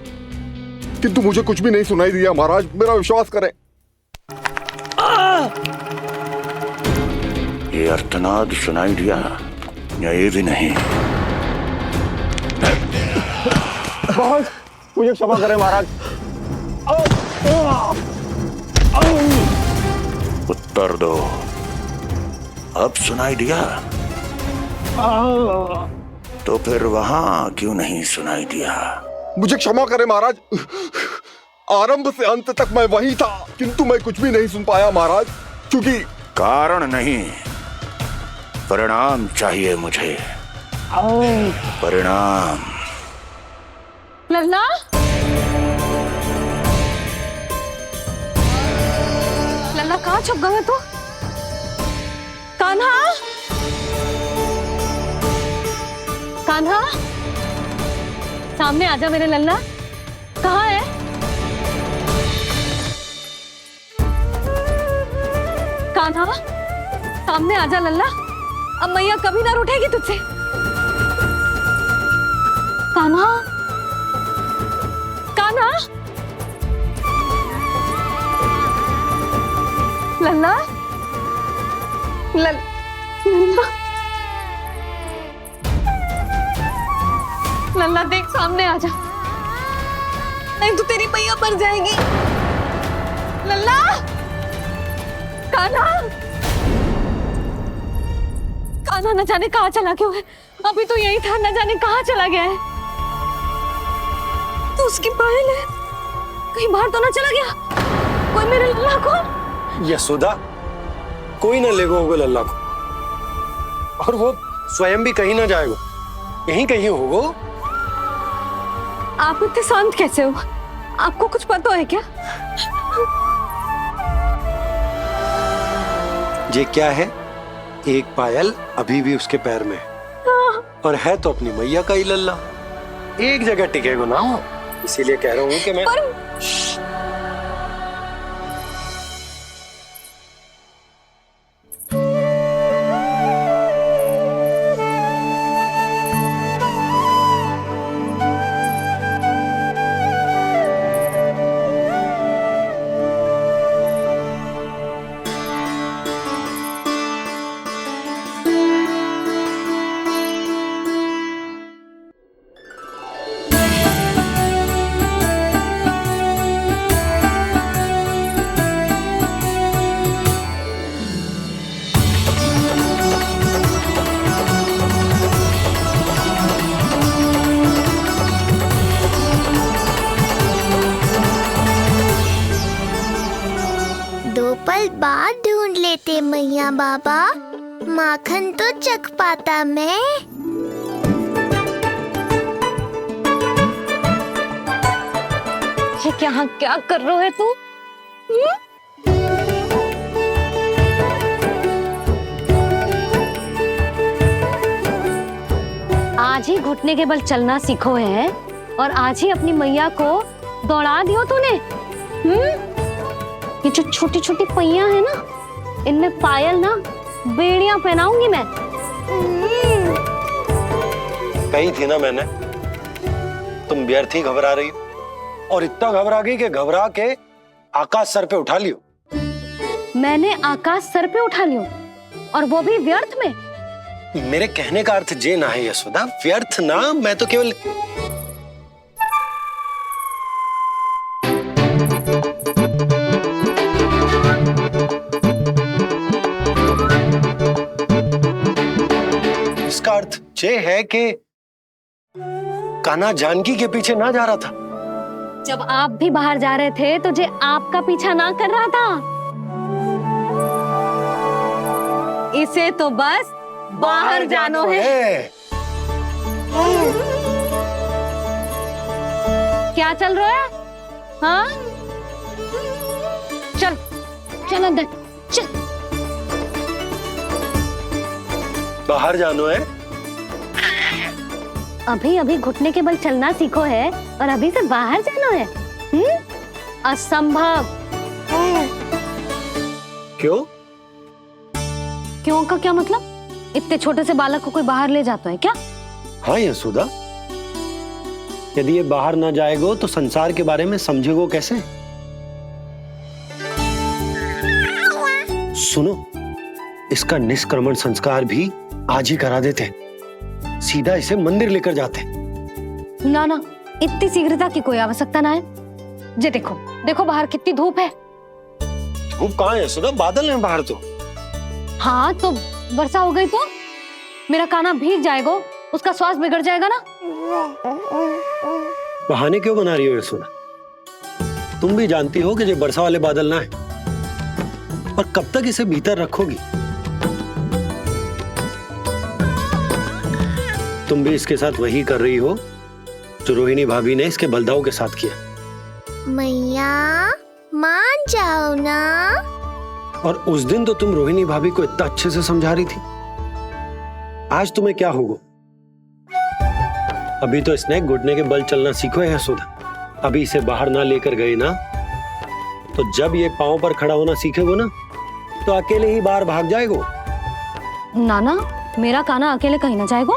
Speaker 13: किंतु मुझे कुछ भी नहीं सुनाई दिया। महाराज, मेरा विश्वास करें।
Speaker 8: ये अर्थनाद सुनाई दिया या ये भी नहीं?
Speaker 13: मुझे क्षमा करें महाराज।
Speaker 8: उत्तर दो, अब सुनाई दिया? तो फिर वहां क्यों नहीं सुनाई दिया?
Speaker 13: मुझे क्षमा करें महाराज, आरंभ से अंत तक मैं वही था किंतु मैं कुछ भी नहीं सुन पाया महाराज, क्योंकि
Speaker 8: कारण नहीं, परिणाम चाहिए मुझे। परिणाम।
Speaker 3: लल्ला, लल्ला कहाँ छुप गए तू? कान्हा, कान्हा, सामने आजा मेरे लल्ला। कहाँ है? कान्हा, सामने आजा लल्ला। अब मैया कभी ना रूठेगी तुझसे। कान्हा, कान्हा, लल्ला, लल्ला, लल्ला देख, सामने आजा, नहीं तो तेरी मैया मर जाएगी। लल्ला, कान्हा, कान्हा न जाने कहाँ चला गया है। अभी तो यही था, न जाने कहाँ चला गया है। तो उसकी पायल है, कहीं बाहर तो ना चला गया? कोई मेरे लल्ला को।
Speaker 2: यशोदा, कोई ना लेगो होगा लल्ला को, और वो स्वयं भी कहीं ना जाएगा, यहीं कहीं होगो।
Speaker 3: आप इतने शांत कैसे हो? आपको कुछ पता है क्या?
Speaker 2: ये क्या है? एक पायल अभी भी उसके पैर में है, और है तो अपनी मैया का ही लल्ला, एक जगह टिकेगा ना हो, इसीलिए कह रहा हूँ कि मैं
Speaker 4: पल बाद ढूंढ लेते मैया बाबा, माखन तो चख पाता मैं।
Speaker 3: ये क्या कर रहे हो तू? आज ही घुटने के बल चलना सीखो है, और आज ही अपनी मैया को दौड़ा दियो तूने। ये जो छोटी छोटी पहिया है ना, इनमें पायल ना बेड़ियां पहनाऊंगी मैं।
Speaker 2: कही थी ना मैंने, तुम व्यर्थ ही घबरा रही हो, और इतना घबरा गई कि घबरा के आकाश सर पे उठा लियो।
Speaker 3: मैंने आकाश सर पे उठा लियो, और वो भी व्यर्थ में?
Speaker 2: मेरे कहने का अर्थ जे ना है यशोदा, व्यर्थ ना, मैं तो केवल इसका अर्थ ये है कि कान्हा जानकी के पीछे ना जा रहा था।
Speaker 3: जब आप भी बाहर जा रहे थे तो जे आपका पीछा ना कर रहा था। इसे तो बस बाहर जानो है। क्या चल रहा है? हाँ, चल चल अंदर चल।
Speaker 2: बाहर जानो है?
Speaker 3: अभी अभी घुटने के बल चलना सीखो है, और अभी से बाहर जाना है? असंभव।
Speaker 2: क्यों?
Speaker 3: क्यों का क्या मतलब? इतने छोटे से बालक को कोई बाहर ले जाता है क्या?
Speaker 2: हाँ यशोदा, यदि ये बाहर ना जाएगो तो संसार के बारे में समझेगो कैसे? सुनो, इसका निष्क्रमण संस्कार भी आज ही करा देते, सीधा इसे मंदिर लेकर जाते।
Speaker 3: ना ना, इतनी शीघ्रता की कोई आवश्यकता ना है। जे देखो देखो बाहर कितनी धूप है।
Speaker 2: धूप कहाँ है यशोदा? बादल है बाहर तो।
Speaker 3: हाँ तो वर्षा हो गई तो मेरा कान्हा भीग जाएगा, उसका स्वास्थ्य बिगड़ जाएगा ना।
Speaker 2: बहाने क्यों बना रही हो यशोदा? तुम भी जानती हो कि ये वर्षा वाले बादल ना है, और कब तक इसे भीतर रखोगी? तुम भी इसके साथ वही कर रही हो जो रोहिणी भाभी ने इसके बलदाऊ के साथ किया।
Speaker 4: मैया मान जाओ ना।
Speaker 2: और उस दिन तो तुम रोहिणी भाभी को इतना अच्छे से समझा रही थी, आज तुम्हें क्या होगा? अभी तो इसने घुटने के बल चलना सीखो है यशोदा। अभी इसे बाहर ना लेकर गए ना, तो जब ये पांव पर खड़ा होना सीखेगो ना, तो अकेले ही बाहर भाग जाएगो।
Speaker 3: नाना, मेरा कान्हा अकेले कहीं ना जाएगा।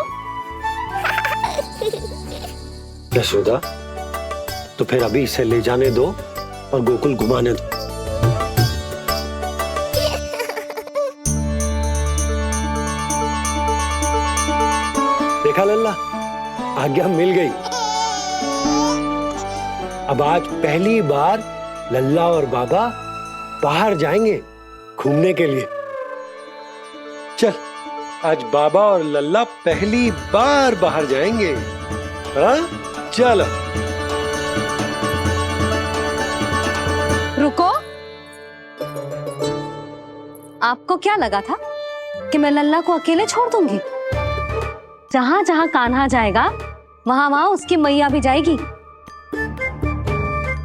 Speaker 2: यशोदा, तो फिर अभी इसे ले जाने दो और गोकुल घुमाने दो। देखा लल्ला, आज्ञा मिल गई। अब आज पहली बार लल्ला और बाबा बाहर जाएंगे घूमने के लिए। चल, आज बाबा और लल्ला पहली बार बाहर जाएंगे। हाँ, चलो।
Speaker 3: रुको आपको क्या लगा था कि मैं लल्ला को अकेले छोड़ दूंगी? जहां जहां कान्हा जाएगा वहां वहां उसकी मैया भी जाएगी।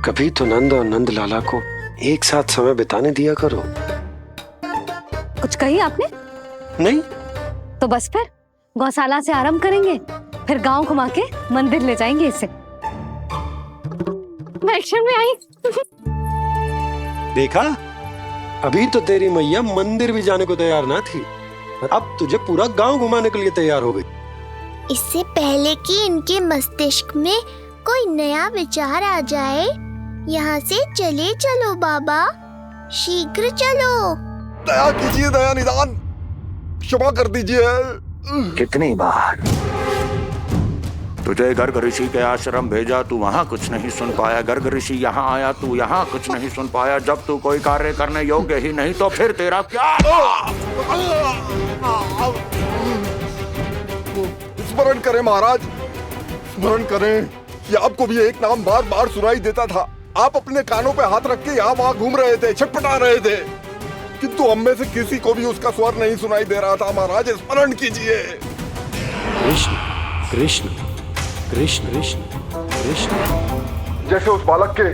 Speaker 2: कभी तो नंद और नंद लाला को एक साथ समय बिताने दिया करो।
Speaker 3: कुछ कही आपने?
Speaker 2: नहीं।
Speaker 3: तो बस फिर गौशाला से आरंभ करेंगे, फिर गांव घुमा के मंदिर ले जाएंगे इसे। मैं एक्शन में आई।
Speaker 2: देखा, अभी तो तेरी मैया मंदिर भी जाने को तैयार ना थी, अब तुझे पूरा गांव घुमाने के लिए तैयार हो गई।
Speaker 4: इससे पहले कि इनके मस्तिष्क में कोई नया विचार आ जाए, यहाँ से चले चलो बाबा, शीघ्र चलो।
Speaker 13: दया कीजिए, दया निदान, क्षमा कर दीजिए।
Speaker 8: कितनी बार तुझे गर्ग ऋषि के आश्रम भेजा, तू वहाँ कुछ नहीं सुन पाया। गर्ग ऋषि यहाँ आया, तू यहाँ कुछ नहीं सुन पाया। जब तू कोई कार्य करने योग्य ही नहीं तो फिर तेरा क्या?
Speaker 13: स्मरण करें महाराज, स्मरण करें कि आपको भी एक नाम बार बार सुनाई देता था। आप अपने कानों पे हाथ रख के यहाँ वहाँ घूम रहे थे, छटपटा रहे थे, किंतु हम में से किसी को भी उसका स्वर नहीं सुनाई दे रहा था। महाराज स्मरण कीजिए।
Speaker 1: कृष्ण कृष्ण कृष्ण कृष्ण कृष्ण।
Speaker 13: जैसे उस बालक के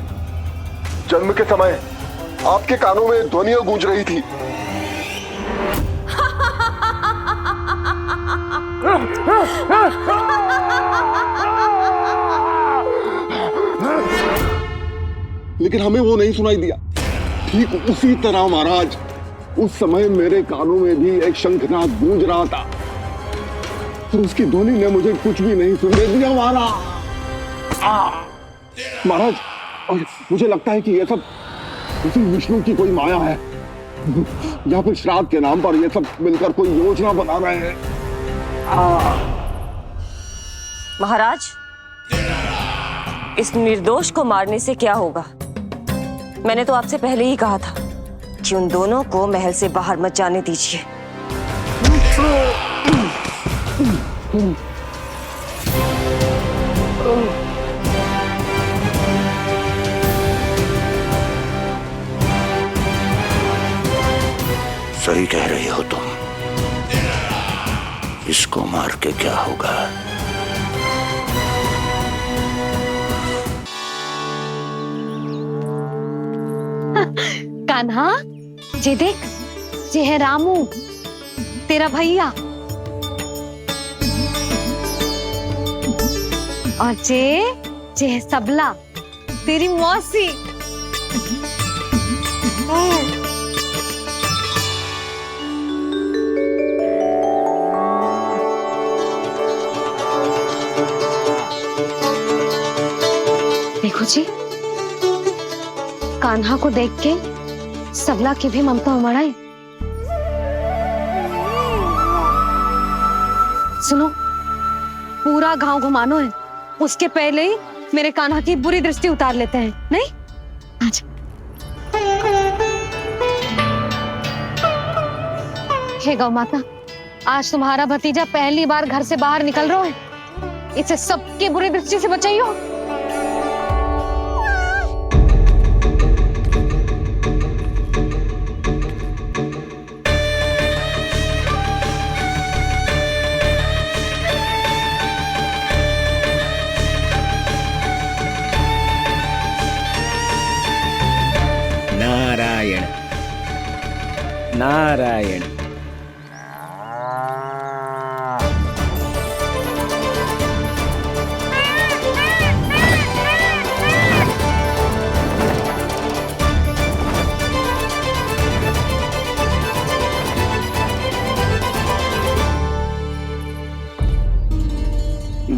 Speaker 13: जन्म के समय आपके कानों में ध्वनियां गूंज रही थी। लेकिन हमें वो नहीं सुनाई दिया। ठीक उसी तरह महाराज, उस समय मेरे कानों में भी एक शंखनाद गूंज रहा था, पर उसकी ध्वनि ने मुझे कुछ भी नहीं सुनने दिया। महाराज, और मुझे लगता है कि ये सब उसी विष्णु की कोई माया है, या फिर श्राद्ध के नाम पर ये सब मिलकर कोई योजना बना रहे हैं।
Speaker 10: महाराज, इस निर्दोष को मारने से क्या होगा? मैंने तो आपसे पहले ही कहा था कि उन दोनों को महल से बाहर मत जाने दीजिए।
Speaker 8: सही कह रही हो तुम। इसको मार के क्या होगा?
Speaker 3: कान्हा, जे देख, जे है रामू, तेरा भैया, और जे है सबला, तेरी मौसी। देखो जी, कान्हा को देख के सबला की भी ममता उमड़ आई। सुनो, पूरा गांव घुमानो है, उसके पहले ही मेरे कान्हा की बुरी दृष्टि उतार लेते हैं, नहीं? अच्छा। हे गौ माता, आज तुम्हारा भतीजा पहली बार घर से बाहर निकल रहा है, इसे सबकी बुरी दृष्टि से बचाइयो।
Speaker 14: नारायण नारायण।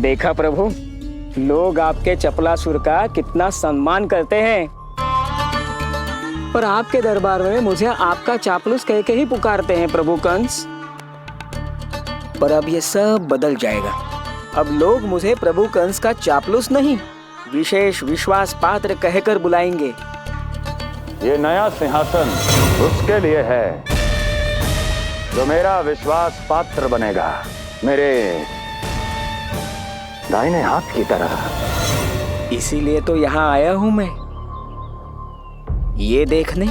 Speaker 14: देखा प्रभु, लोग आपके चपलासुर का कितना सम्मान करते हैं, पर आपके दरबार में मुझे आपका चापलूस कह के ही पुकारते हैं प्रभु कंस। पर अब ये सब बदल जाएगा। अब लोग मुझे प्रभु कंस का चापलूस नहीं, विशेष विश्वास पात्र कहकर बुलाएंगे।
Speaker 8: ये नया सिंहासन उसके लिए है जो मेरा विश्वास पात्र बनेगा, मेरे दाहिने हाथ की तरह।
Speaker 14: इसीलिए तो यहाँ आया हूं मैं, ये देखने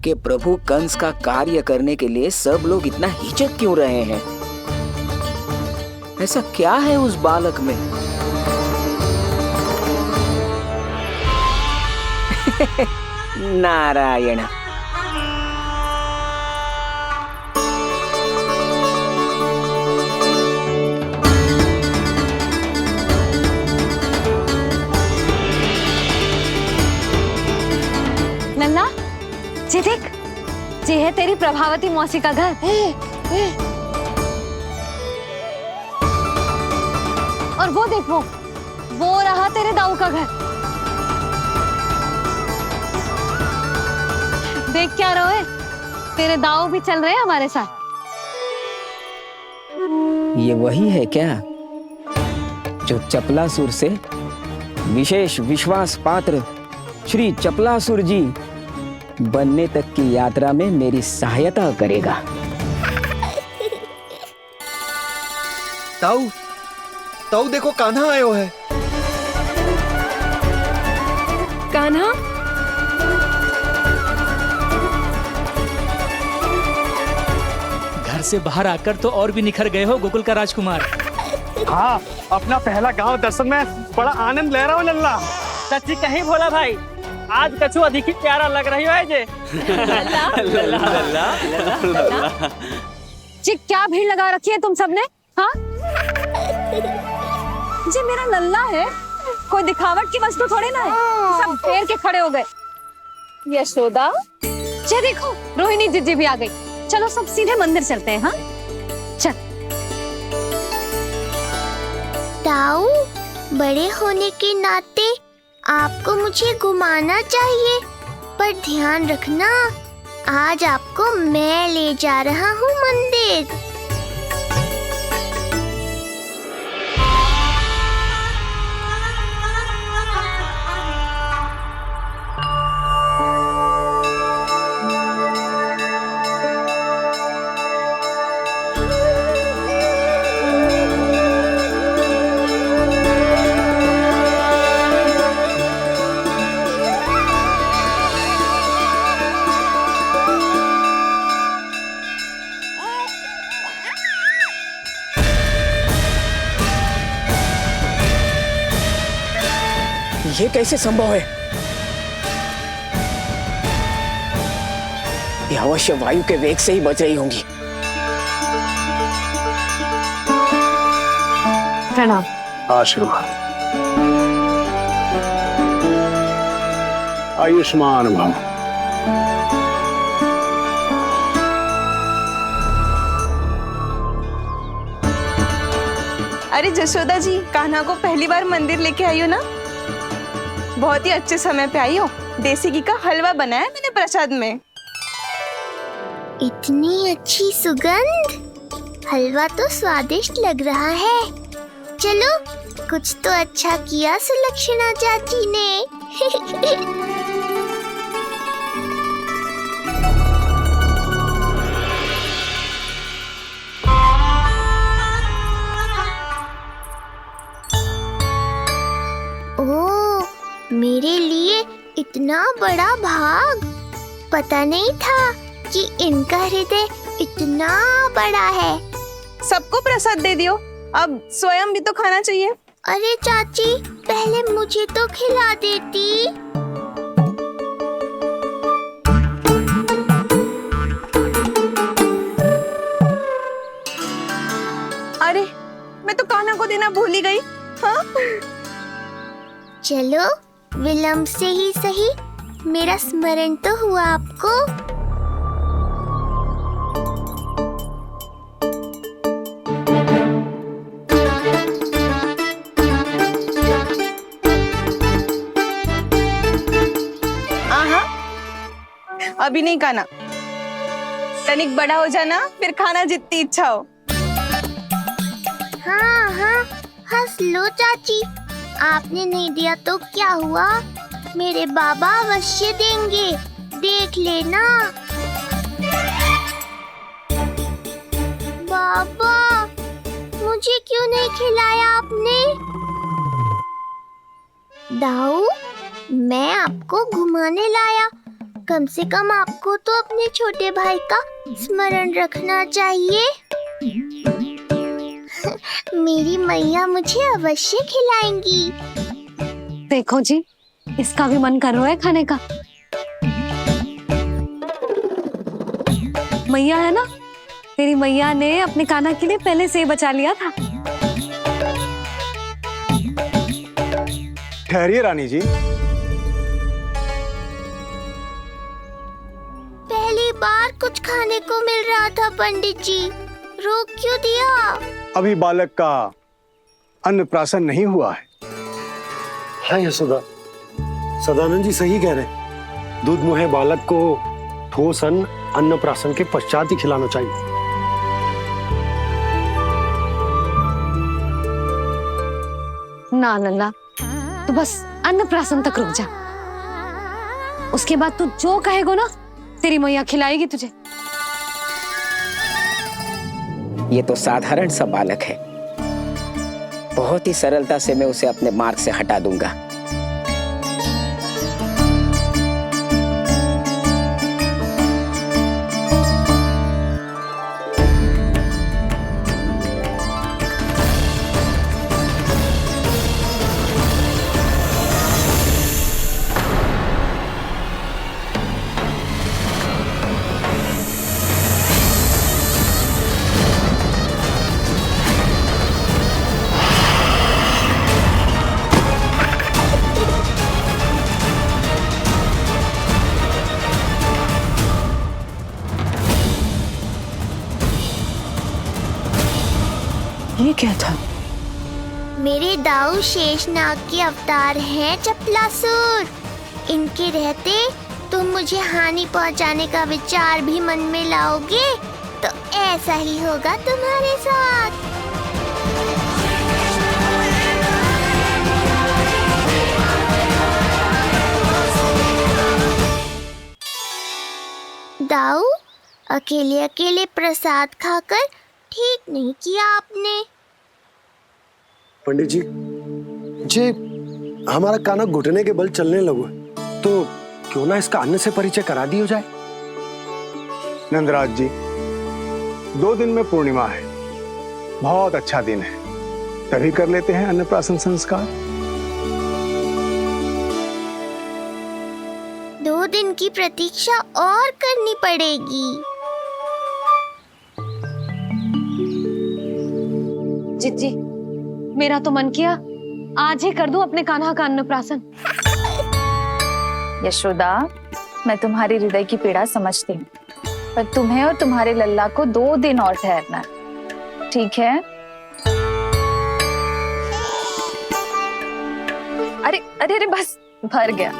Speaker 14: कि प्रभु कंस का कार्य करने के लिए सब लोग इतना हिचक क्यों रहे हैं? ऐसा क्या है उस बालक में? नारायण।
Speaker 3: नन्ना, जी देख, जी है तेरी प्रभावती मौसी का घर। और वो देखो, वो रहा तेरे दाऊ का घर। देख क्या रोए, तेरे दाऊ भी चल रहे हैं हमारे साथ।
Speaker 14: ये वही है क्या जो चपलासुर से विशेष विश्वास पात्र श्री चपलासुर जी बनने तक की यात्रा में मेरी सहायता करेगा?
Speaker 2: ताऊ, ताऊ देखो कान्हा आयो है।
Speaker 6: कान्हा,
Speaker 15: घर से बाहर आकर तो और भी निखर गए हो गोकुल का राजकुमार।
Speaker 16: हाँ, अपना पहला गांव दर्शन में बड़ा आनंद ले रहा हूँ लल्ला।
Speaker 15: सच्ची कहीं भोला भाई, आज कछु अधिक ही प्यारा लग रही है जे।
Speaker 3: जी क्या भीड़ लगा रखी है तुम सबने? हाँ जी मेरा लल्ला है, कोई दिखावट की वस्तु थोड़ी ना है। सब फेर के खड़े हो गए। यशोदा, जी देखो रोहिणी जीजी भी आ गई। चलो सब सीधे मंदिर चलते हैं। हाँ चल।
Speaker 4: ताऊ, बड़े होने के नाते आपको मुझे घुमाना चाहिए, पर ध्यान रखना आज आपको मैं ले जा रहा हूँ मंदिर।
Speaker 14: ये कैसे संभव है? ये अवश्य वायु के वेग से ही बच रही होंगी।
Speaker 3: प्रणाम।
Speaker 11: आशीर्वाद। आयुष्मान भव।
Speaker 5: अरे जशोदा जी, कान्हा को पहली बार मंदिर लेके आई हो ना? बहुत ही अच्छे समय पे आई हो। देसी घी का हलवा बनाया मैंने प्रसाद में।
Speaker 4: इतनी अच्छी सुगंध, हलवा तो स्वादिष्ट लग रहा है। चलो, कुछ तो अच्छा किया सुलक्षणा चाची ने। ओह, मेरे लिए इतना बड़ा भाग। पता नहीं था कि इनका हृदय इतना बड़ा है।
Speaker 5: सबको प्रसाद दे दियो, अब स्वयं भी तो खाना चाहिए।
Speaker 4: अरे चाची, पहले मुझे तो खिला देती।
Speaker 5: अरे, मैं तो कान्हा को देना भूल ही गई। हाँ?
Speaker 4: चलो, विलंब से ही सही, मेरा स्मरण तो हुआ आपको।
Speaker 5: अभी नहीं खाना, तनिक बड़ा हो जाना, फिर खाना जितनी इच्छा हो।
Speaker 4: हाँ हाँ, हंस लो चाची। आपने नहीं दिया तो क्या हुआ, मेरे बाबा अवश्य देंगे, देख लेना। बाबा, मुझे क्यों नहीं खिलाया आपने? दाऊ, मैं आपको घुमाने लाया, कम से कम आपको तो अपने छोटे भाई का स्मरण रखना चाहिए। मेरी मैया मुझे अवश्य खिलाएंगी।
Speaker 3: देखो जी, इसका भी मन कर रहा है खाने का। मैया है ना, तेरी मैया ने अपने कान्हा के लिए पहले से ही बचा लिया था।
Speaker 11: ठहरिए रानी जी।
Speaker 4: पहली बार कुछ खाने को मिल रहा था पंडित जी, रोक क्यों दिया?
Speaker 11: अभी बालक का अन्नप्राशन नहीं हुआ है।
Speaker 2: हाँ यशोदा, सदानंद जी सही कह रहे। दूध मुहे बालक को ठोस अन्नप्राशन के पश्चात ही खिलाना चाहिए।
Speaker 3: ना लल्ला, तू बस अन्नप्राशन तक रुक जा। उसके बाद तू जो कहेगो ना, तेरी मैया खिलाएगी तुझे।
Speaker 14: ये तो साधारण सा बालक है, बहुत ही सरलता से मैं उसे अपने मार्ग से हटा दूंगा।
Speaker 10: ये क्या था?
Speaker 4: मेरे दाऊ शेषनाग के अवतार हैं चपलासुर। इनके रहते तुम मुझे हानि पहुंचाने का विचार भी मन में लाओगे तो ऐसा ही होगा तुम्हारे साथ। दाऊ, अकेले अकेले प्रसाद खाकर ठीक नहीं किया आपने।
Speaker 2: पंडित जी, जे हमारा कान्हा घुटने के बल चलने लगो तो क्यों ना इसका अन्न से परिचय करा दिया जाए।
Speaker 11: नंदराज जी, 2 दिन में पूर्णिमा है, बहुत अच्छा दिन है, तभी कर लेते हैं अन्नप्राशन संस्कार।
Speaker 4: 2 दिन की प्रतीक्षा और करनी पड़ेगी।
Speaker 3: जिज्जी, मेरा तो मन किया आज ही कर दूं अपने कान्हा का अन्नप्राशन।
Speaker 5: यशोदा, मैं तुम्हारी हृदय की पीड़ा समझती हूँ, पर तुम्हें और तुम्हारे लल्ला को 2 दिन और ठहरना है, ठीक है? अरे अरे अरे, बस भर गया।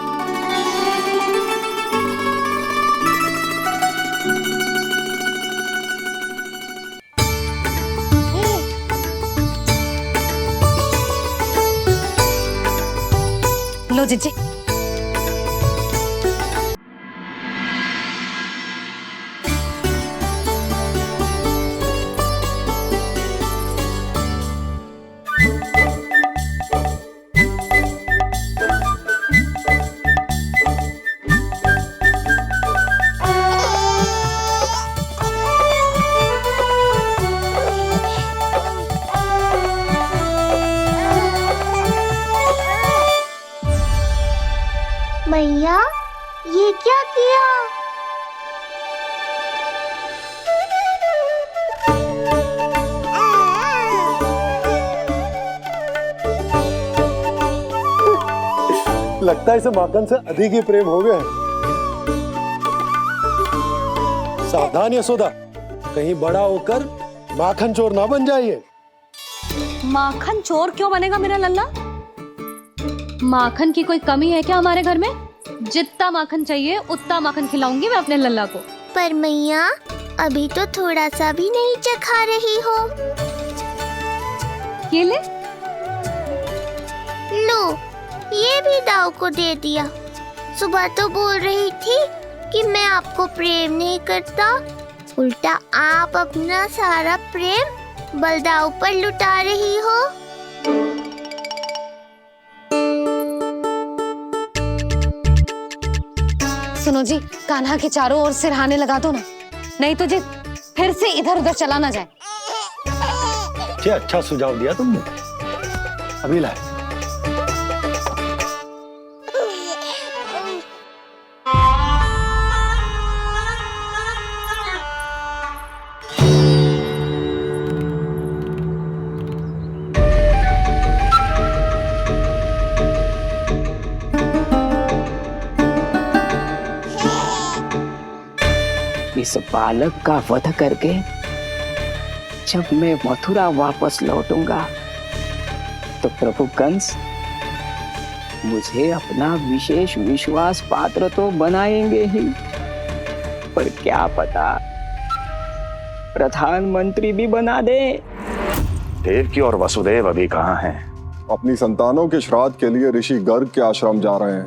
Speaker 3: लो जिज्जी।
Speaker 4: मैया, ये क्या किया?
Speaker 2: लगता है इसे माखन से अधिक ही प्रेम हो गया है। सावधान यशोदा, कहीं बड़ा होकर माखन चोर ना बन जाइए।
Speaker 3: माखन चोर क्यों बनेगा मेरा लल्ला? माखन की कोई कमी है क्या हमारे घर में? जितना माखन चाहिए उतना माखन खिलाऊंगी मैं अपने लल्ला को।
Speaker 4: पर मैया, अभी तो थोड़ा सा भी नहीं चखा रही हो।
Speaker 3: ये ले।
Speaker 4: लो, ये भी दाऊ को दे दिया। सुबह तो बोल रही थी कि मैं आपको प्रेम नहीं करता, उल्टा आप अपना सारा प्रेम बलदाऊ पर लुटा रही हो।
Speaker 3: सुनो जी, कान्हा के चारों ओर सिरहाने लगा दो ना, नहीं तो जी फिर से इधर उधर चला ना जाए।
Speaker 2: क्या अच्छा सुझाव दिया तुमने। अभी ला।
Speaker 14: इस बालक का वध करके जब मैं मथुरा वापस लौटूंगा तो प्रभु कंस मुझे अपना विशेष विश्वास पात्र तो बनाएंगे ही, पर क्या पता प्रधानमंत्री भी बना दे।
Speaker 8: देवकी और वसुदेव अभी कहाँ हैं?
Speaker 13: अपनी संतानों के श्राद्ध के लिए ऋषि गर्ग के आश्रम जा रहे हैं।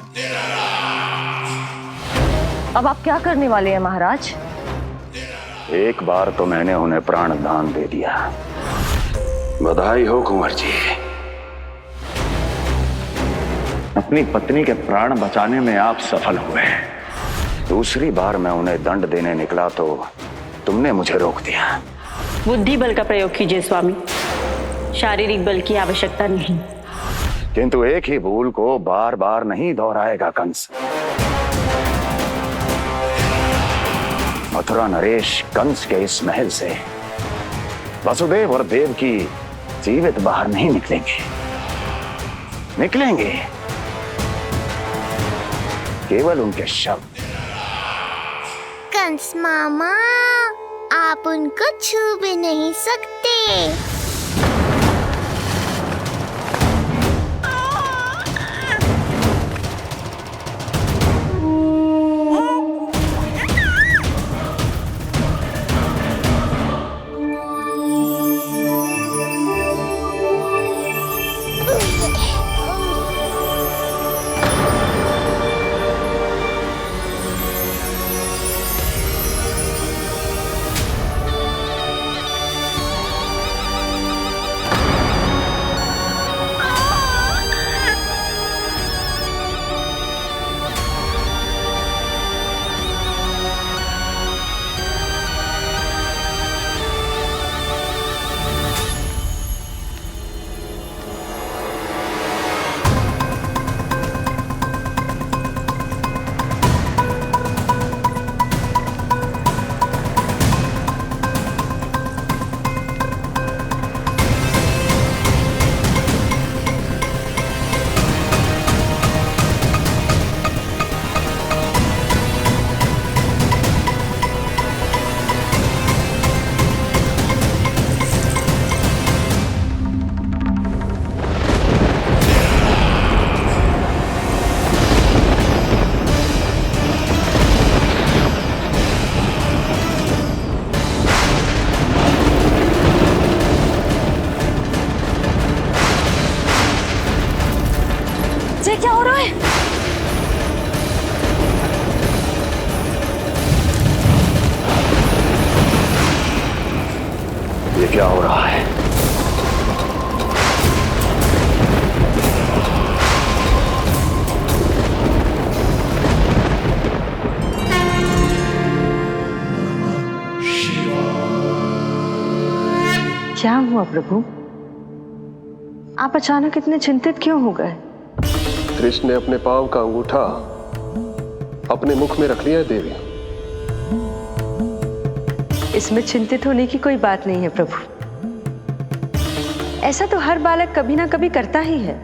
Speaker 10: अब आप क्या करने वाले हैं महाराज?
Speaker 8: एक बार तो मैंने उन्हें प्राण दान दे दिया। बधाई हो कुंवर जी, अपनी पत्नी के प्राण बचाने में आप सफल हुए। दूसरी बार मैं उन्हें दंड देने निकला तो तुमने मुझे रोक दिया।
Speaker 17: बुद्धि बल का प्रयोग कीजिए स्वामी, शारीरिक बल की आवश्यकता नहीं।
Speaker 8: किंतु एक ही भूल को बार बार नहीं दोहराएगा कंस। मथुरा नरेश कंस के इस महल से वसुदेव और देवकी जीवित बाहर नहीं निकलेंगे, केवल उनके शव।
Speaker 4: कंस मामा, आप उनको छू भी नहीं सकते।
Speaker 3: क्या हो रहा है?
Speaker 8: ये क्या हो रहा है?
Speaker 17: क्या हुआ प्रभु? आप अचानक इतने चिंतित क्यों हो गए?
Speaker 2: कृष्ण ने अपने पांव का अंगूठा अपने मुख में रख लिया है देवी।
Speaker 17: इसमें चिंतित होने की कोई बात नहीं है प्रभु। ऐसा तो हर बालक कभी ना कभी करता ही है।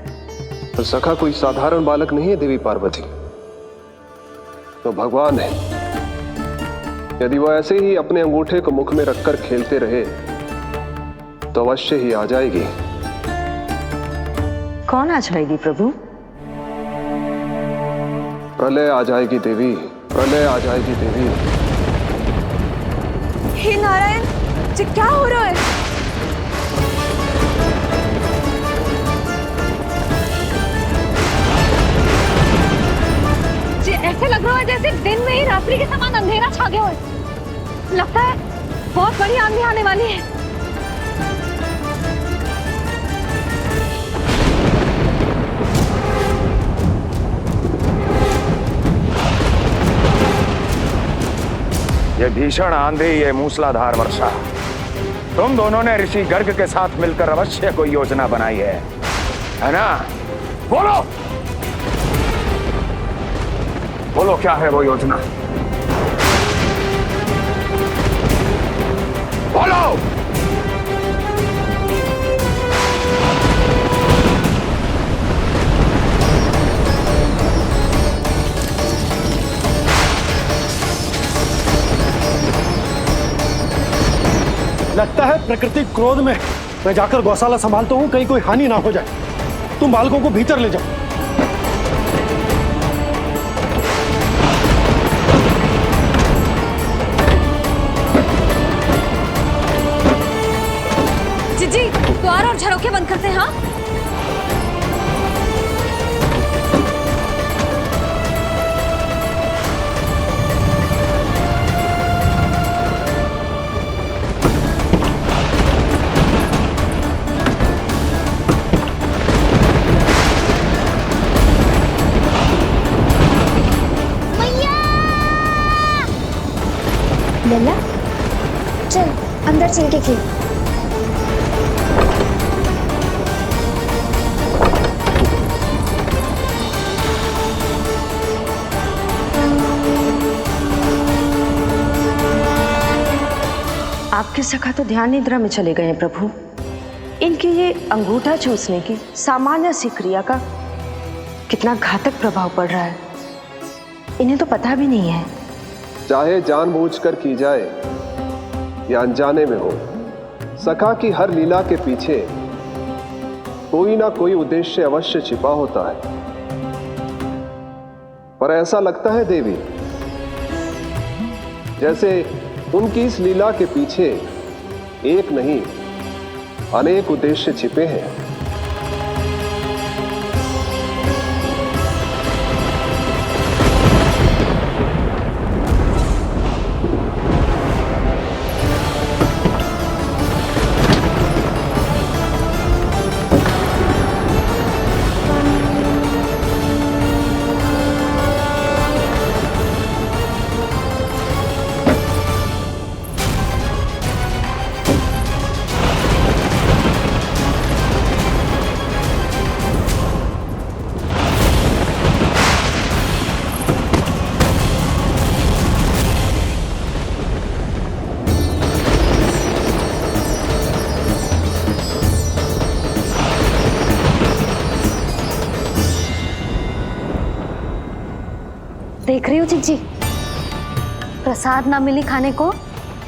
Speaker 2: तो सखा कोई साधारण बालक नहीं है देवी पार्वती, तो भगवान है। यदि वो ऐसे ही अपने अंगूठे को मुख में रखकर खेलते रहे तो अवश्य ही आ जाएगी।
Speaker 17: कौन आ जाएगी प्रभु?
Speaker 2: प्रलय आ जाएगी देवी, प्रलय आ जाएगी देवी।
Speaker 5: हे नारायण जी, क्या हो रहा है?
Speaker 3: जी ऐसे लग रहा है जैसे दिन में ही रात्रि के समान अंधेरा छा गया हो। लगता है बहुत बड़ी आंधी आने वाली है।
Speaker 8: ये भीषण आंधी, ये मूसलाधार वर्षा, तुम दोनों ने ऋषि गर्ग के साथ मिलकर अवश्य कोई योजना बनाई है ना? बोलो बोलो, क्या है वो योजना? बोलो।
Speaker 16: लगता है प्रकृति क्रोध में। मैं जाकर गौशाला संभालता हूँ, कहीं कोई हानि ना हो जाए। तुम बालकों को भीतर ले जाओ।
Speaker 3: जीजी, द्वार और झरोखे बंद करते हैं। हाँ,
Speaker 4: लल्ला, चल अंदर चल के खेल।
Speaker 17: आपके सखा तो ध्यान निद्रा में चले गए हैं प्रभु। इनकी ये अंगूठा चूसने की सामान्य सी क्रिया का कितना घातक प्रभाव पड़ रहा है, इन्हें तो पता भी नहीं है।
Speaker 18: चाहे जानबूझकर की जाए या अनजाने में हो, सखा की हर लीला के पीछे कोई ना कोई उद्देश्य अवश्य छिपा होता है। पर ऐसा लगता है देवी, जैसे उनकी इस लीला के पीछे एक नहीं अनेक उद्देश्य छिपे हैं।
Speaker 3: देख रही हो जीजी, प्रसाद ना मिली खाने को,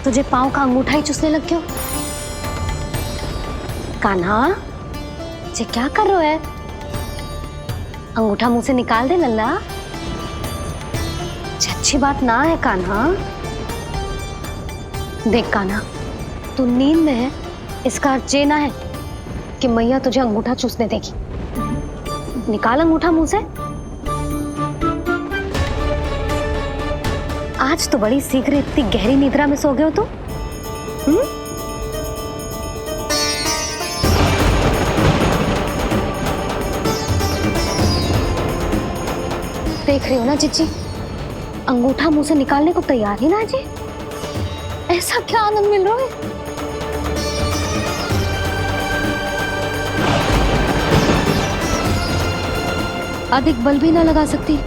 Speaker 3: तुझे पाँव का अंगूठा ही चूसने लग गयो। कान्हा, ये क्या कर रहे हो है? अंगूठा मुंह से निकाल दे लल्ला। अच्छी बात ना है कान्हा। देख कान्हा, तू नींद में है, इसका अर्थ ये ना है कि मैया तुझे अंगूठा चूसने देगी। निकाल अंगूठा मुंह से। आज तो बड़ी शीघ्र इतनी गहरी निद्रा में सो गए हो तुम। देख रही हो ना जीजी, अंगूठा मुंह से निकालने को तैयार ही ना जी। ऐसा क्या आनंद मिल रहा है? अधिक बल भी ना लगा सकती,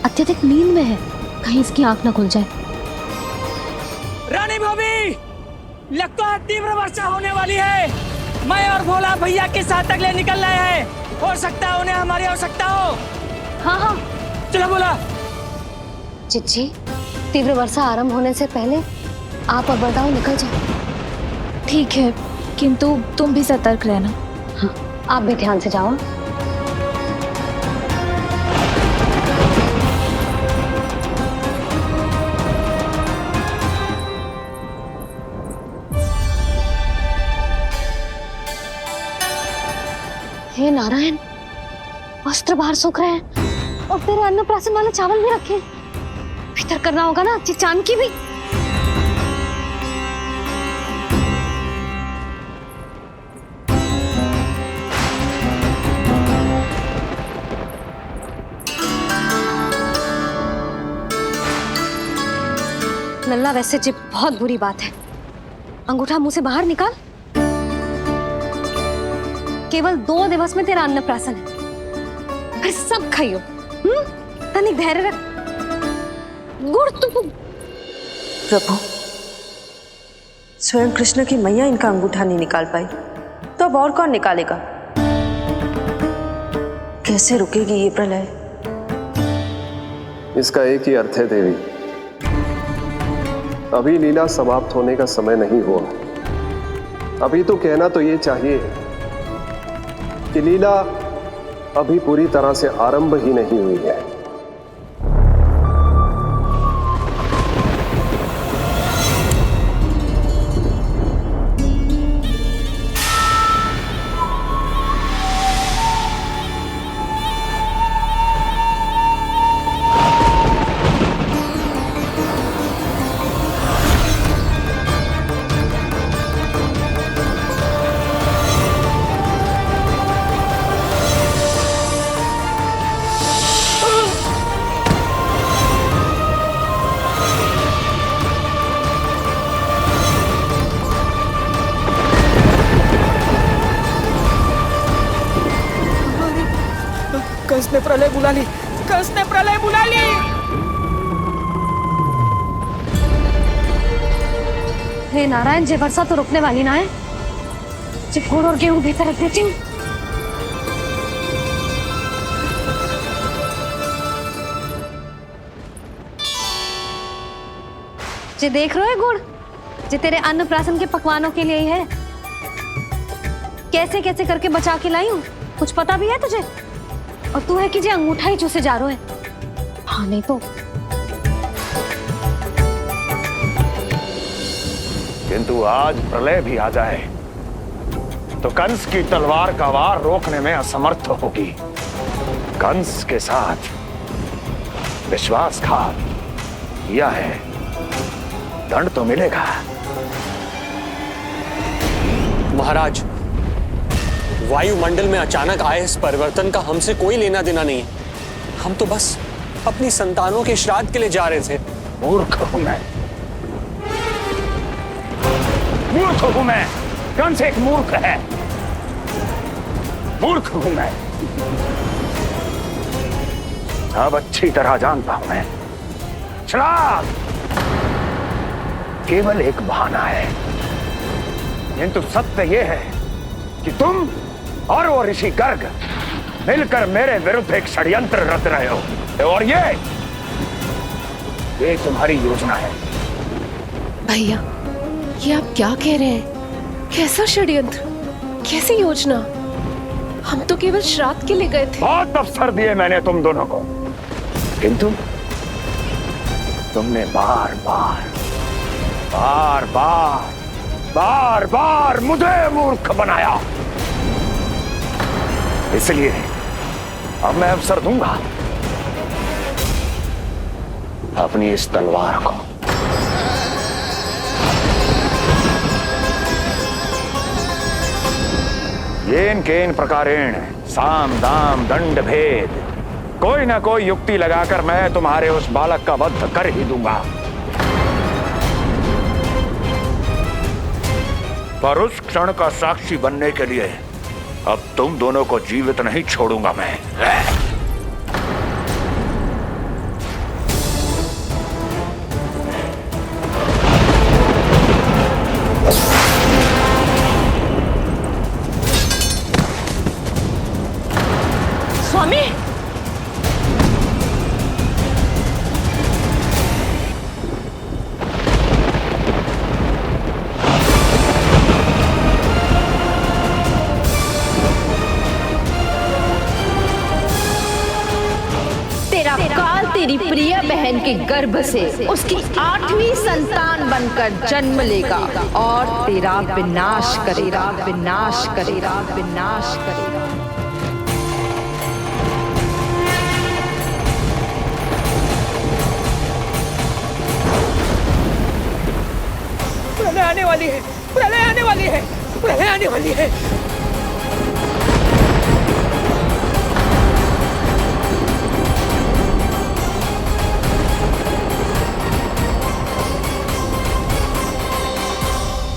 Speaker 3: अत्यधिक नींद में है, कहीं इसकी आंख ना खुल जाए।
Speaker 15: रानी भाभी, लगता है तीव्र वर्षा होने वाली है। मैं और भोला भैया के साथ तक ले निकल रहे हैं। हो सकता है उन्हें हमारी आवश्यकता हो।
Speaker 3: हाँ हाँ,
Speaker 15: चलो बोला।
Speaker 3: चिच्ची, तीव्र वर्षा आरंभ होने से पहले आप और बरदाऊ निकल जाओ।
Speaker 19: ठीक है, किंतु तुम भी सतर्क रहना।
Speaker 3: हाँ, आप भी ध्यान से जाओ। हे नारायण, वस्त्र बाहर सूख रहे हैं और तेरे अन्नप्राशन वाले चावल भी रखे। भीतर करना होगा ना चांद की भी। लल्ला वैसे जी बहुत बुरी बात है। अंगूठा मुंह से बाहर निकाल। केवल 2 दिवस में तेरा अन्नप्राशन है, फिर सब खाइयो। तनिक धैर्य रख। गुड़ तू
Speaker 17: प्रभु, स्वयं कृष्ण की मैया इनका अंगूठा नहीं निकाल पाई तो अब और कौन निकालेगा? कैसे रुकेगी ये प्रलय?
Speaker 18: इसका एक ही अर्थ है देवी, अभी लीला समाप्त होने का समय नहीं हुआ। अभी तो कहना तो ये चाहिए कि लीला अभी पूरी तरह से आरंभ ही नहीं हुई है।
Speaker 15: कंस ने प्रलय बुला ली, कंस ने प्रलय बुला ली।
Speaker 3: हे नारायण, जे वर्षा तो रुकने वाली ना है। जे गुड़ और गेहूं भीतर रख देती हूँ। जे देख रहे हो गुड़, जे तेरे अन्नप्राशन के पकवानों के लिए ही है। कैसे कैसे करके बचा के लाई हूँ, कुछ पता भी है तुझे? और तू है कि जे अंगूठा ही चूसे जा रहा है। हाँ नहीं तो।
Speaker 8: किंतु आज प्रलय भी आ जाए तो कंस की तलवार का वार रोकने में असमर्थ होगी। कंस के साथ विश्वासघात किया है, दंड तो मिलेगा।
Speaker 20: महाराज, वायुमंडल में अचानक आए इस परिवर्तन का हमसे कोई लेना देना नहीं है। हम तो बस अपनी संतानों के श्राद्ध के लिए जा रहे थे।
Speaker 8: मूर्ख हूं मैं, मूर्ख हूं मैं। कंस एक मूर्ख है, मूर्ख हूं मैं। अब अच्छी तरह जानता हूं मैं, श्राद्ध केवल एक बहाना है। किंतु सत्य यह है कि तुम और वो ऋषि गर्ग मिलकर मेरे विरुद्ध एक षड्यंत्र रच रहे हो, और ये तुम्हारी योजना है।
Speaker 6: भैया, ये आप क्या कह रहे हैं? कैसा षड्यंत्र, कैसी योजना? हम तो केवल श्राद्ध के लिए गए थे।
Speaker 8: बहुत अवसर दिए मैंने तुम दोनों को, किंतु तुमने बार बार बार बार बार बार मुझे मूर्ख बनाया। इसलिए अब मैं अवसर दूंगा अपनी इस तलवार को। येन केन प्रकारेण साम दाम दंड भेद, कोई ना कोई युक्ति लगाकर मैं तुम्हारे उस बालक का वध कर ही दूंगा। पर उस क्षण का साक्षी बनने के लिए अब तुम दोनों को जीवित नहीं छोड़ूंगा मैं।
Speaker 15: स्वामी,
Speaker 21: तेरा काल तेरी प्रिय बहन के गर्भ से उसकी 8वीं संतान बनकर जन्म लेगा और तेरा विनाश करेगा, विनाश करेगा, विनाश करेगा।
Speaker 15: प्रलय आने वाली है, प्रलय आने वाली है, प्रलय आने वाली है।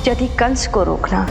Speaker 17: यदि कंस को रोकना